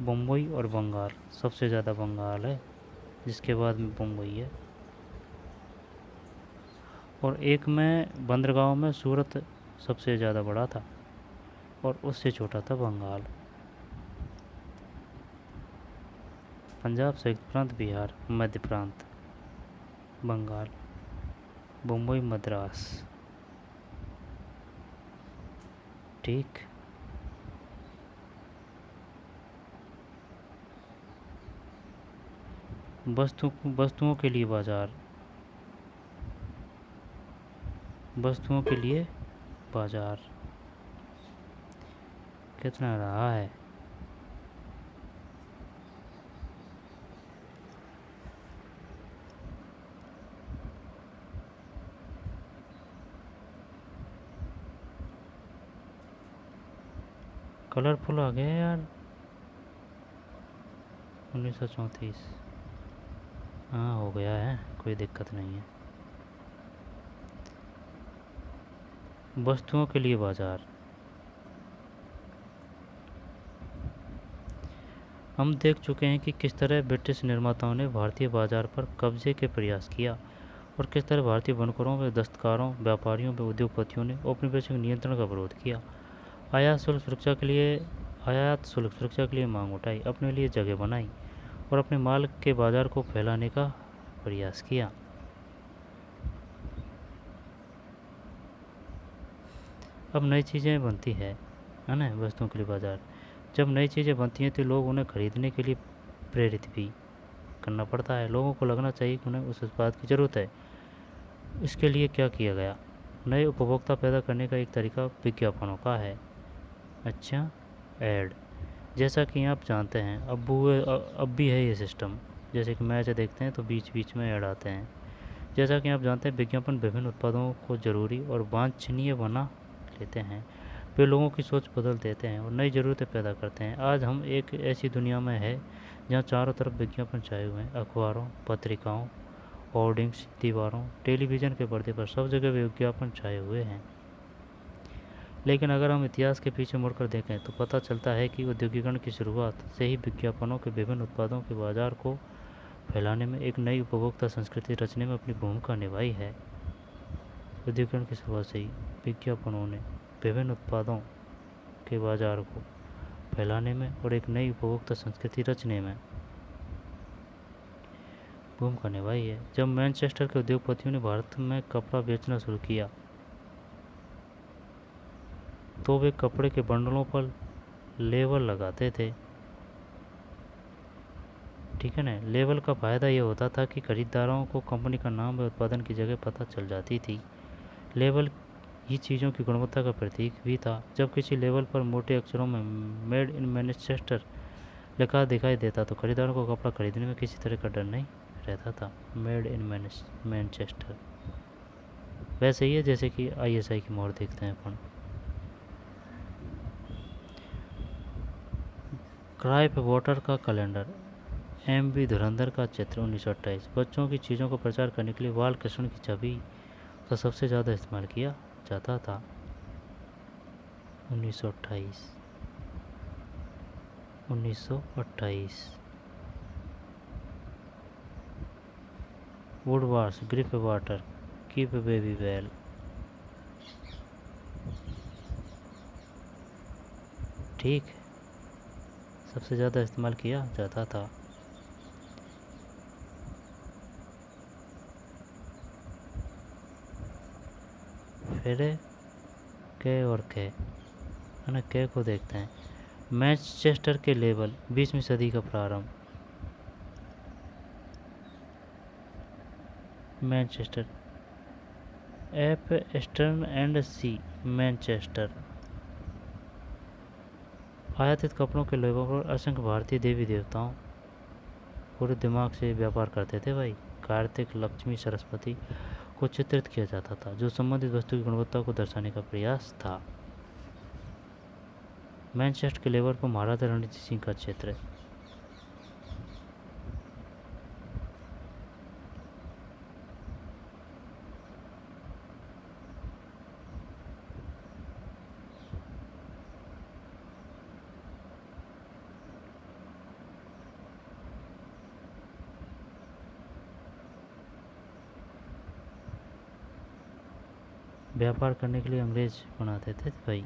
बम्बई और बंगाल। सबसे ज़्यादा बंगाल है, जिसके बाद में बम्बई है। और एक में बंदरगांव में सूरत सबसे ज़्यादा बड़ा था और उससे छोटा था बंगाल। पंजाब, संयुक्त प्रांत, बिहार, मध्य प्रांत, बंगाल, बम्बई, मद्रास। ठीक। वस्तुओं के लिए बाजार, वस्तुओं के लिए बाजार कितना रहा है? कलरफुल आ गया यार। 1934। हाँ हो गया है, कोई दिक्कत नहीं है। वस्तुओं के लिए बाजार। हम देख चुके हैं कि किस तरह ब्रिटिश निर्माताओं ने भारतीय बाजार पर कब्जे के प्रयास किया और किस तरह भारतीय बनकरों व दस्तकारों, व्यापारियों व उद्योगपतियों ने औपनिवेशिक नियंत्रण का विरोध किया। आयात शुल्क सुरक्षा के लिए मांग उठाई, अपने लिए जगह बनाई और अपने माल के बाजार को फैलाने का प्रयास किया। अब नई चीज़ें बनती है ना, वस्तुओं के लिए बाजार। जब नई चीज़ें बनती हैं तो लोग उन्हें खरीदने के लिए प्रेरित भी करना पड़ता है। लोगों को लगना चाहिए कि उन्हें उस उत्पाद की ज़रूरत है। इसके लिए क्या किया गया? नए उपभोक्ता पैदा करने का एक तरीका विज्ञापनों का है। अच्छा, ऐड। जैसा कि आप जानते हैं अब भी है ये सिस्टम। जैसे कि मैच देखते हैं तो बीच बीच में ऐड आते हैं। जैसा कि आप जानते हैं, विज्ञापन विभिन्न उत्पादों को ज़रूरी और वांछनीय बना लेते हैं। वे लोगों की सोच बदल देते हैं और नई ज़रूरतें पैदा करते हैं। आज हम एक ऐसी दुनिया में है जहाँ चारों तरफ विज्ञापन छाए हुए हैं। अखबारों, पत्रिकाओं, होर्डिंग्स, दीवारों, टेलीविज़न के पर्दे पर सब जगह विज्ञापन छाए हुए हैं। लेकिन अगर हम इतिहास के पीछे मुड़कर देखें तो पता चलता है कि औद्योगिकरण की शुरुआत से ही विज्ञापनों के विभिन्न उत्पादों के बाजार को फैलाने में, एक नई उपभोक्ता संस्कृति रचने में अपनी भूमिका निभाई है। औद्योगिकरण की शुरुआत से ही विज्ञापनों ने विभिन्न उत्पादों के बाजार को फैलाने में और एक नई उपभोक्ता संस्कृति रचने में भूमिका निभाई है। जब मैनचेस्टर के उद्योगपतियों ने भारत में कपड़ा बेचना शुरू किया तो वे कपड़े के बंडलों पर लेबल लगाते थे। ठीक है ना। लेबल का फ़ायदा ये होता था कि खरीदारों को कंपनी का नाम व उत्पादन की जगह पता चल जाती थी। लेबल ही चीज़ों की गुणवत्ता का प्रतीक भी था। जब किसी लेबल पर मोटे अक्षरों में मेड इन मैनचेस्टर लिखा दिखाई देता तो खरीदारों को कपड़ा खरीदने में किसी तरह का डर नहीं रहता था। मेड इन मैनचेस्टर वैसे ही है जैसे कि ISI की मोहर देखते हैं अपन। क्राइप वाटर का कैलेंडर, एम बी धुरंधर का चित्र 1928। बच्चों की चीज़ों को प्रचार करने के लिए बाल कृष्ण की छवि का सबसे ज़्यादा इस्तेमाल किया जाता था। 1928। 1928। Woodward's gripe water keep baby well. ठीक, सबसे ज़्यादा इस्तेमाल किया जाता था। फिर के और के है ना, के को देखते हैं। मैनचेस्टर के लेबल, 20वीं सदी का प्रारंभ। Manchester, F Eastern and C, Manchester. आयातित कपड़ों के लेबल पर असंख्य भारतीय देवी देवताओं पूरे दिमाग से व्यापार करते थे भाई। कार्तिक, लक्ष्मी, सरस्वती को चित्रित किया जाता था, जो संबंधित वस्तु की गुणवत्ता को दर्शाने का प्रयास था। मैनचेस्टर के लेबर पर महाराजा रणजीत सिंह का क्षेत्र। व्यापार करने के लिए अंग्रेज बनाते थे भाई,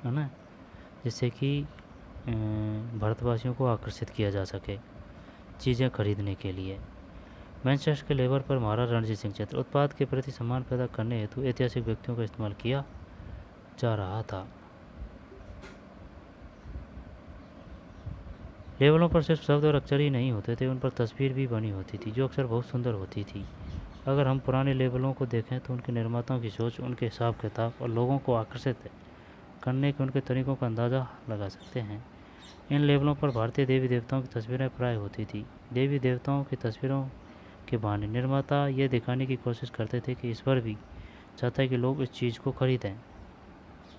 है ना, जिससे कि भारतवासियों को आकर्षित किया जा सके चीज़ें खरीदने के लिए। मैनचेस्टर के लेबर पर महाराजा रणजीत सिंह क्षेत्र। उत्पाद के प्रति सम्मान पैदा करने हेतु ऐतिहासिक व्यक्तियों का इस्तेमाल किया जा रहा था। लेबलों पर सिर्फ शब्द और अक्षर ही नहीं होते थे, उन पर तस्वीर भी बनी होती थी, जो अक्सर बहुत सुंदर होती थी। अगर हम पुराने लेबलों को देखें तो उनके निर्माताओं की सोच, उनके हिसाब किताब और लोगों को आकर्षित करने के उनके तरीक़ों का अंदाज़ा लगा सकते हैं। इन लेबलों पर भारतीय देवी देवताओं की तस्वीरें प्राय होती थी। देवी देवताओं की तस्वीरों के बहाने निर्माता ये दिखाने की कोशिश करते थे कि ईश्वर भी चाहता है कि लोग इस चीज़ को खरीदें।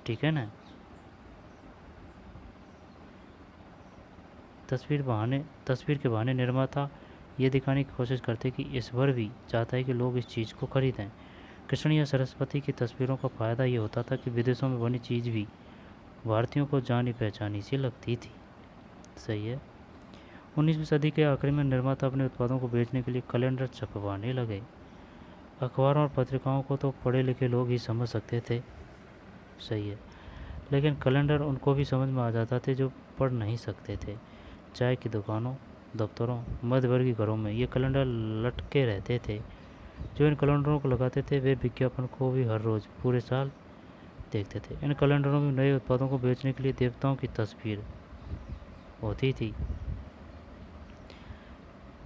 ठीक है ना। तस्वीर के बहाने निर्माता ये दिखाने की कोशिश करते कि ईश्वर भी चाहता है कि लोग इस चीज़ को खरीदें। कृष्ण या सरस्वती की तस्वीरों का फ़ायदा ये होता था कि विदेशों में बनी चीज़ भी भारतीयों को जानी पहचानी सी लगती थी। सही है। 19वीं सदी के आखिरी में निर्माता अपने उत्पादों को बेचने के लिए कैलेंडर छपवाने लगे। अखबारों और पत्रिकाओं को तो पढ़े लिखे लोग ही समझ सकते थे। सही है, लेकिन कैलेंडर उनको भी समझ में आ जाता थे जो पढ़ नहीं सकते थे। चाय की दुकानों, दफ्तरों, मध्यवर्गीय घरों में ये कैलेंडर लटके रहते थे। जो इन कैलेंडरों को लगाते थे वे विज्ञापन को भी हर रोज़ पूरे साल देखते थे। इन कैलेंडरों में नए उत्पादों को बेचने के लिए देवताओं की तस्वीर होती थी।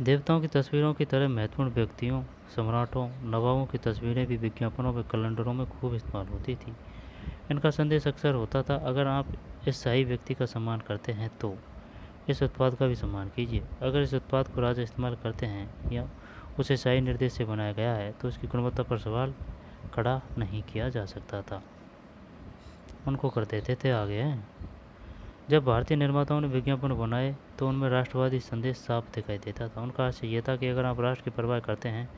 देवताओं की तस्वीरों की तरह महत्वपूर्ण व्यक्तियों, सम्राटों, नवाबों की तस्वीरें भी विज्ञापनों में कैलेंडरों में खूब इस्तेमाल होती थी। इनका संदेश अक्सर होता था, अगर आप इस सही व्यक्ति का सम्मान करते हैं तो इस उत्पाद का भी सम्मान कीजिए। अगर इस उत्पाद को राजा इस्तेमाल करते हैं या उसे सही निर्देश से बनाया गया है तो इसकी गुणवत्ता पर सवाल खड़ा नहीं किया जा सकता था। उनको कर देते थे आगे हैं। जब भारतीय निर्माताओं ने विज्ञापन बनाए तो उनमें राष्ट्रवादी संदेश साफ दिखाई देता था। उनका आशय यह था कि अगर आप राष्ट्र की परवाह करते हैं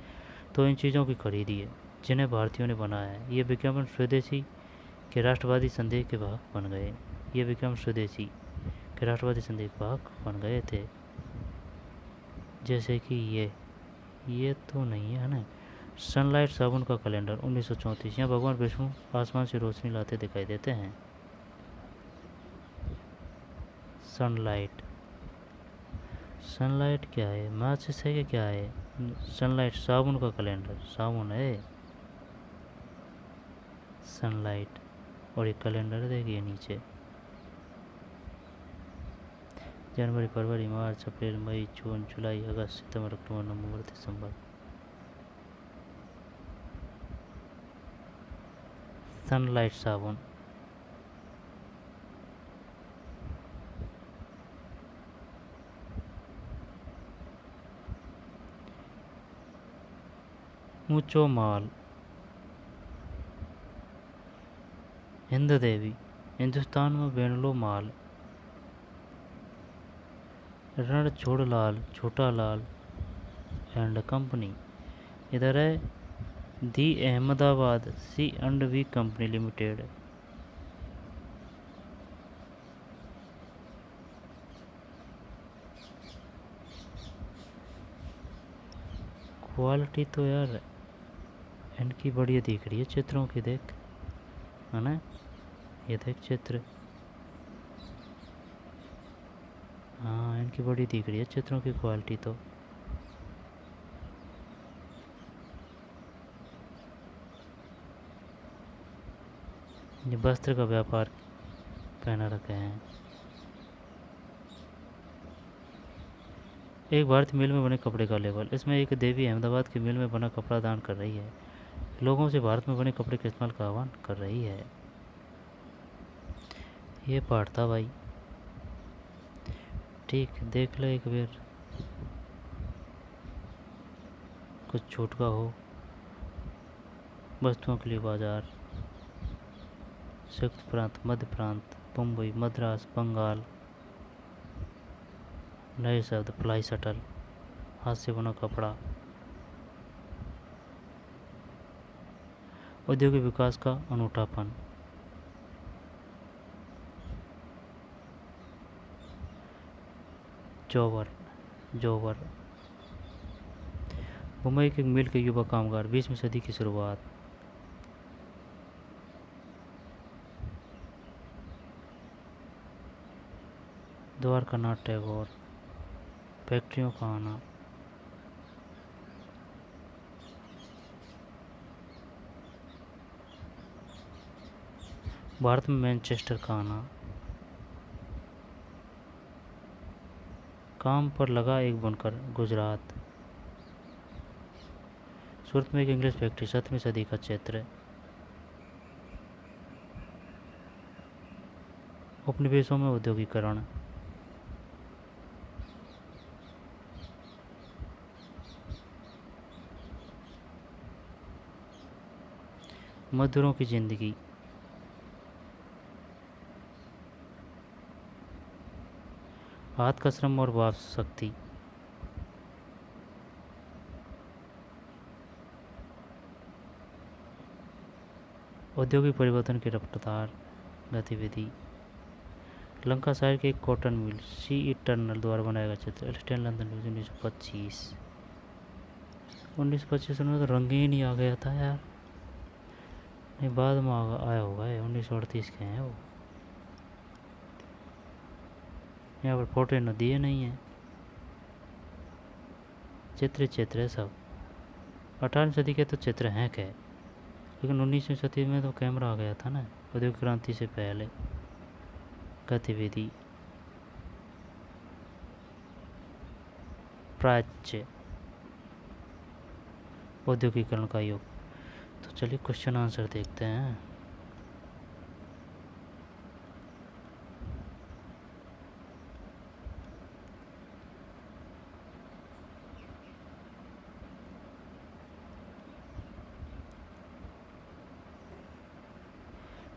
तो इन चीज़ों की खरीदिए जिन्हें भारतीयों ने बनाया है। ये विज्ञापन स्वदेशी के राष्ट्रवादी संदेश के भाग बन गए। ये विज्ञापन स्वदेशी के राष्ट्रवादी संदेश के भाग बन गए थे। जैसे कि ये तो नहीं है ना। सनलाइट साबुन का कैलेंडर 1934। यहाँ भगवान विष्णु आसमान से रोशनी लाते दिखाई देते हैं। सनलाइट क्या है, माचिस है कि क्या है? सनलाइट साबुन का कैलेंडर, साबुन है सनलाइट। और ये कैलेंडर देखिए नीचे, जनवरी, फरवरी, मार्च, अप्रैल, मई, जून, जुलाई, अगस्त, सितंबर, अक्टूबर, नवंबर, दिसंबर। सनलाइट साबुन। ऊंचो माल, हिंद देवी, हिंदुस्तान में बेनलो माल, रणछोड़लाल छोटालाल एंड कंपनी। इधर है the Ahmedabad C and V company limited. Quality तो यार इनकी बढ़िया दिख रही है चित्रों की, देख है ना, ये देख चित्र, हाँ इनकी बड़ी दिख रही है चित्रों की क्वालिटी तो। ये वस्त्र का व्यापार पहना रखे हैं। एक भारतीय मिल में बने कपड़े का लेबल। इसमें एक देवी अहमदाबाद की मिल में बना कपड़ा दान कर रही है, लोगों से भारत में बने कपड़े के इस्तेमाल का आह्वान कर रही है। ये पाठ था भाई, ठीक देख लो एक बार, कुछ छूट का हो। वस्तुओं के लिए बाजार, संयुक्त प्रांत, मध्य प्रांत, मुंबई, मद्रास, बंगाल। नए शब्द फ्लाई शटल, हाथ से बना कपड़ा। औद्योगिक विकास का अनूठापन। जॉबर, जॉबर। मुंबई के एक मिल के युवा कामगार, 20वीं सदी की शुरुआत। द्वारकानाथ टैगोर, फैक्ट्रियों का आना। भारत में मैनचेस्टर का आना। काम पर लगा एक बुनकर, गुजरात। सूरत में एक इंग्लिश फैक्ट्री, 7वीं सदी का क्षेत्र। उपनिवेशों में औद्योगिकरण। मजदूरों की जिंदगी। हाथ का श्रम और वाप शक्ति। औद्योगिक परिवर्तन की रफ्तार, गतिविधि। लंका शहर के एक कॉटन मिल, सी ई टर्नल द्वारा बनाया गया चित्र, एलिस्टेन लंदन 1925। 1925 में तो रंगीन ही आ गया था यार, नहीं बाद में आया होगा, 1938 के हैं वो। यहाँ पर फोटो इन्होंने दिए नहीं है, चित्र चित्र है सब। 18वीं सदी के तो चित्र हैं क्या, लेकिन 19वीं सदी में तो कैमरा आ गया था ना, औद्योगिक क्रांति से पहले। गतिविधि, प्राच्य, औद्योगिकरण का युग। तो चलिए क्वेश्चन आंसर देखते हैं।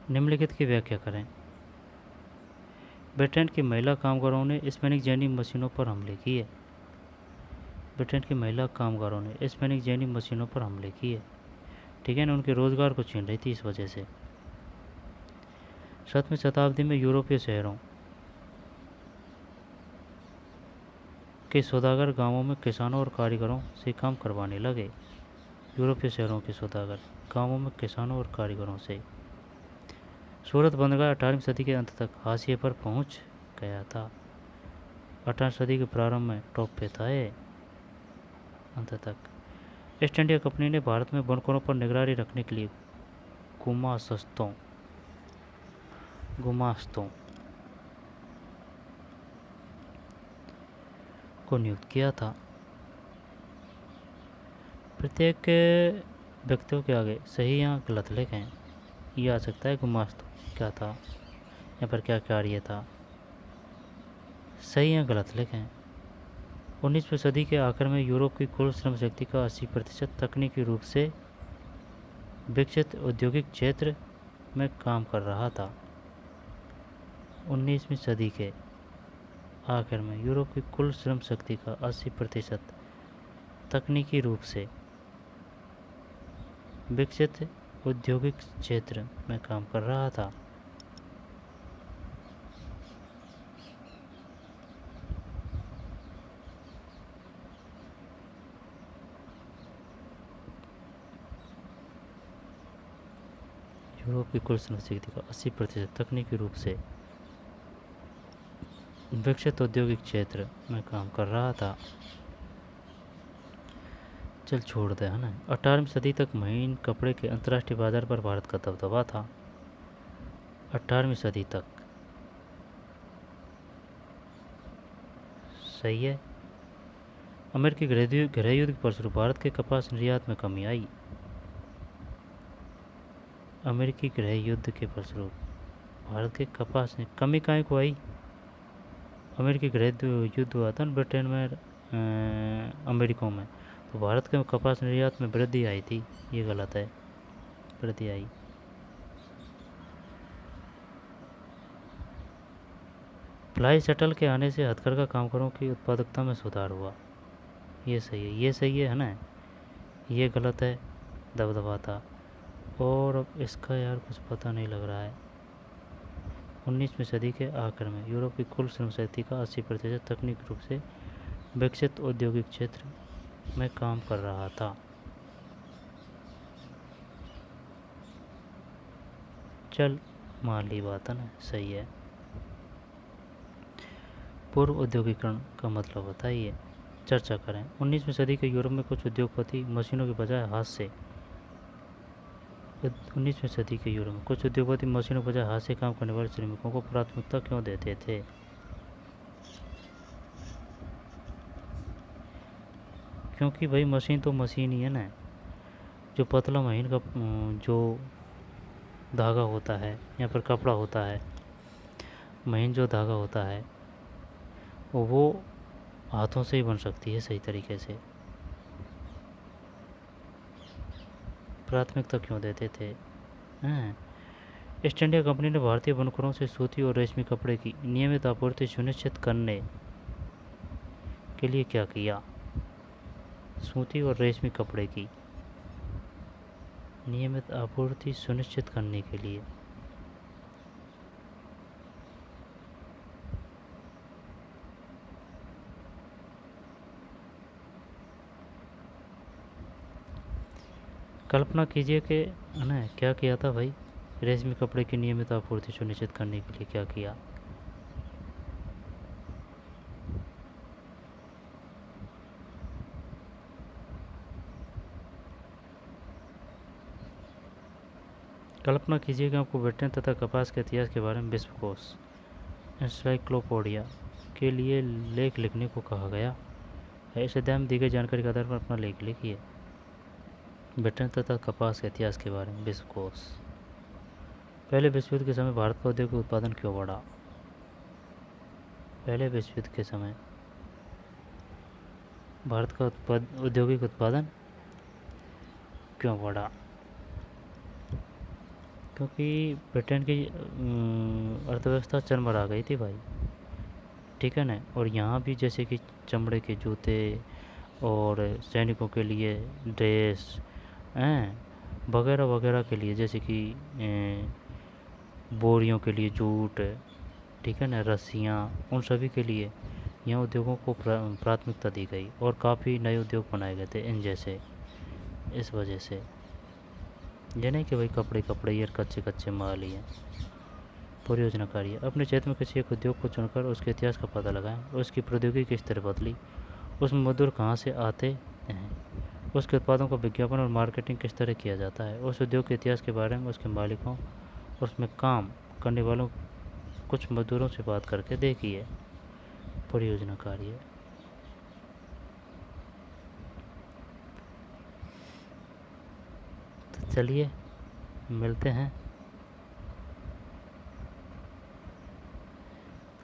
निम्नलिखित की व्याख्या करें। ब्रिटेन की महिला कामगारों ने स्पेनिक जैनी मशीनों पर हमले किए। ब्रिटेन की महिला कामगारों ने स्पेनिक जैनी मशीनों पर हमले किए, ठीक है ना, उनके रोजगार को छीन रही थी इस वजह से। 7वीं शताब्दी में यूरोपीय शहरों के सौदागर गांवों में किसानों और कारीगरों से काम करवाने लगे। यूरोपीय शहरों के सौदागर गांवों में किसानों और कारीगरों से। सूरत बंदरगाह 18वीं सदी के अंत तक हाशिए पर पहुंच गया था। 18वीं सदी के प्रारंभ में टॉप पे था ये, अंत तक। ईस्ट इंडिया कंपनी ने भारत में बुनकरों पर निगरानी रखने के लिए गुमास्तों को नियुक्त किया था। प्रत्येक व्यक्तियों के आगे सही या गलत लिखें। ये आ सकता है गुमास्तों क्या था, यहाँ पर क्या कार्य था, सही या गलत लिखें। 19वीं सदी के आखिर में यूरोप की कुल श्रम शक्ति का 80% तकनीकी रूप से विकसित औद्योगिक क्षेत्र में काम कर रहा था। 19वीं सदी के आखिर में यूरोप की कुल श्रम शक्ति का 80% तकनीकी रूप से विकसित औद्योगिक क्षेत्र में काम कर रहा था। यूरोप की कुल श्रम शक्ति का 80% तकनीकी रूप से विकसित औद्योगिक क्षेत्र में काम कर रहा था। चल छोड़ दे, है ना। 18वीं सदी तक महीन कपड़े के अंतर्राष्ट्रीय बाजार पर भारत का दबदबा था। 18वीं सदी तक, सही है। अमेरिकी गृह युद्ध के फलस्वरूप भारत के कपास निर्यात में कमी आई। अमेरिकी गृह युद्ध के फलस्वरूप भारत के कपास में कमी काहे को आई? अमेरिकी गृह युद्ध हुआ था ब्रिटेन में, अमेरिका में, तो भारत के कपास निर्यात में वृद्धि आई थी। ये गलत है, वृद्धि आई। फ्लाई शटल के आने से हथकरघा कामगारों की उत्पादकता में सुधार हुआ। ये सही है, ये सही है ना। ये गलत है, दबदबा था। और अब इसका यार कुछ पता नहीं लग रहा है। 19वीं सदी के आखिर में यूरोप की कुल श्रम शक्ति का 80% तकनीक रूप से विकसित औद्योगिक क्षेत्र में काम कर रहा था। चल मान ली बात है ना, सही है। पूर्व औद्योगिकरण का मतलब बताइए, चर्चा करें। 19वीं सदी के यूरोप में कुछ उद्योगपति मशीनों के बजाय हाथ से 19वीं सदी के यूरोप में कुछ उद्योगपति मशीनों के बजाय हाथ से काम करने वाले श्रमिकों को प्राथमिकता क्यों देते थे? क्योंकि भाई मशीन तो मशीन ही है ना। जो पतला महीन का जो धागा होता है या फिर कपड़ा होता है, महीन जो धागा होता है वो हाथों से ही बन सकती है सही तरीके से। प्राथमिकता क्यों देते थे? हैं। ईस्ट इंडिया कंपनी ने भारतीय बुनकरों से सूती और रेशमी कपड़े की नियमित आपूर्ति सुनिश्चित करने के लिए क्या किया? सूती और रेशमी कपड़े की नियमित आपूर्ति सुनिश्चित करने के लिए कल्पना कीजिए कि है क्या किया था भाई? रेशमी कपड़े की नियमित आपूर्ति सुनिश्चित करने के लिए क्या किया? कल्पना कीजिए कि आपको ब्रिटेन तथा कपास के इतिहास के बारे में विश्वकोश एनसाइक्लोपीडिया के लिए लेख लिखने को कहा गया है। इस अध्याय में दी गई जानकारी के आधार पर अपना लेख लिखिए। ब्रिटेन तथा कपास के इतिहास के बारे में विश्वकोश। पहले विश्व युद्ध के समय भारत का औद्योगिक उत्पादन क्यों बढ़ा? पहले विश्व युद्ध के समय भारत का औद्योगिक उत्पादन क्यों बढ़ा? क्योंकि ब्रिटेन की अर्थव्यवस्था चरमरा गई थी भाई, ठीक है ना। और यहाँ भी जैसे कि चमड़े के जूते और सैनिकों के लिए ड्रेस हैं वगैरह वगैरह के लिए, जैसे कि बोरियों के लिए जूट, ठीक है ना, रस्सियाँ, उन सभी के लिए यहाँ उद्योगों को प्राथमिकता दी गई और काफ़ी नए उद्योग बनाए गए थे इन जैसे। इस वजह से ये नहीं कि भाई कपड़े कपड़े ये कच्चे कच्चे माल ही हैं। परियोजना कार्य। अपने क्षेत्र में किसी एक उद्योग को चुनकर उसके इतिहास का पता लगाएं और उसकी प्रौद्योगिकी किस तरह बदली, उसमें मजदूर कहाँ से आते हैं, उसके उत्पादों का विज्ञापन और मार्केटिंग किस तरह किया जाता है, उस उद्योग के इतिहास के बारे में उसके मालिकों, उसमें काम करने वालों, कुछ मजदूरों से बात करके देखिए। परियोजना कार्य। तो चलिए मिलते हैं।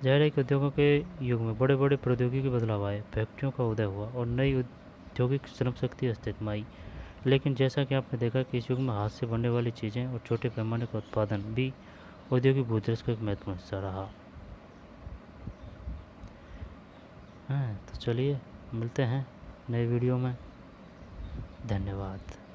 जाहिर उद्योगों के युग में बड़े बड़े प्रौद्योगिकी बदलाव आए, फैक्ट्रियों का उदय हुआ और नई औद्योगिक श्रम शक्ति अस्तित्व में आई। लेकिन जैसा कि आपने देखा कि इस युग में हाथ से बनने वाली चीज़ें और छोटे पैमाने का उत्पादन भी औद्योगिक भूदृश्य का एक महत्वपूर्ण हिस्सा रहा। हैं। तो चलिए मिलते हैं नए वीडियो में। धन्यवाद।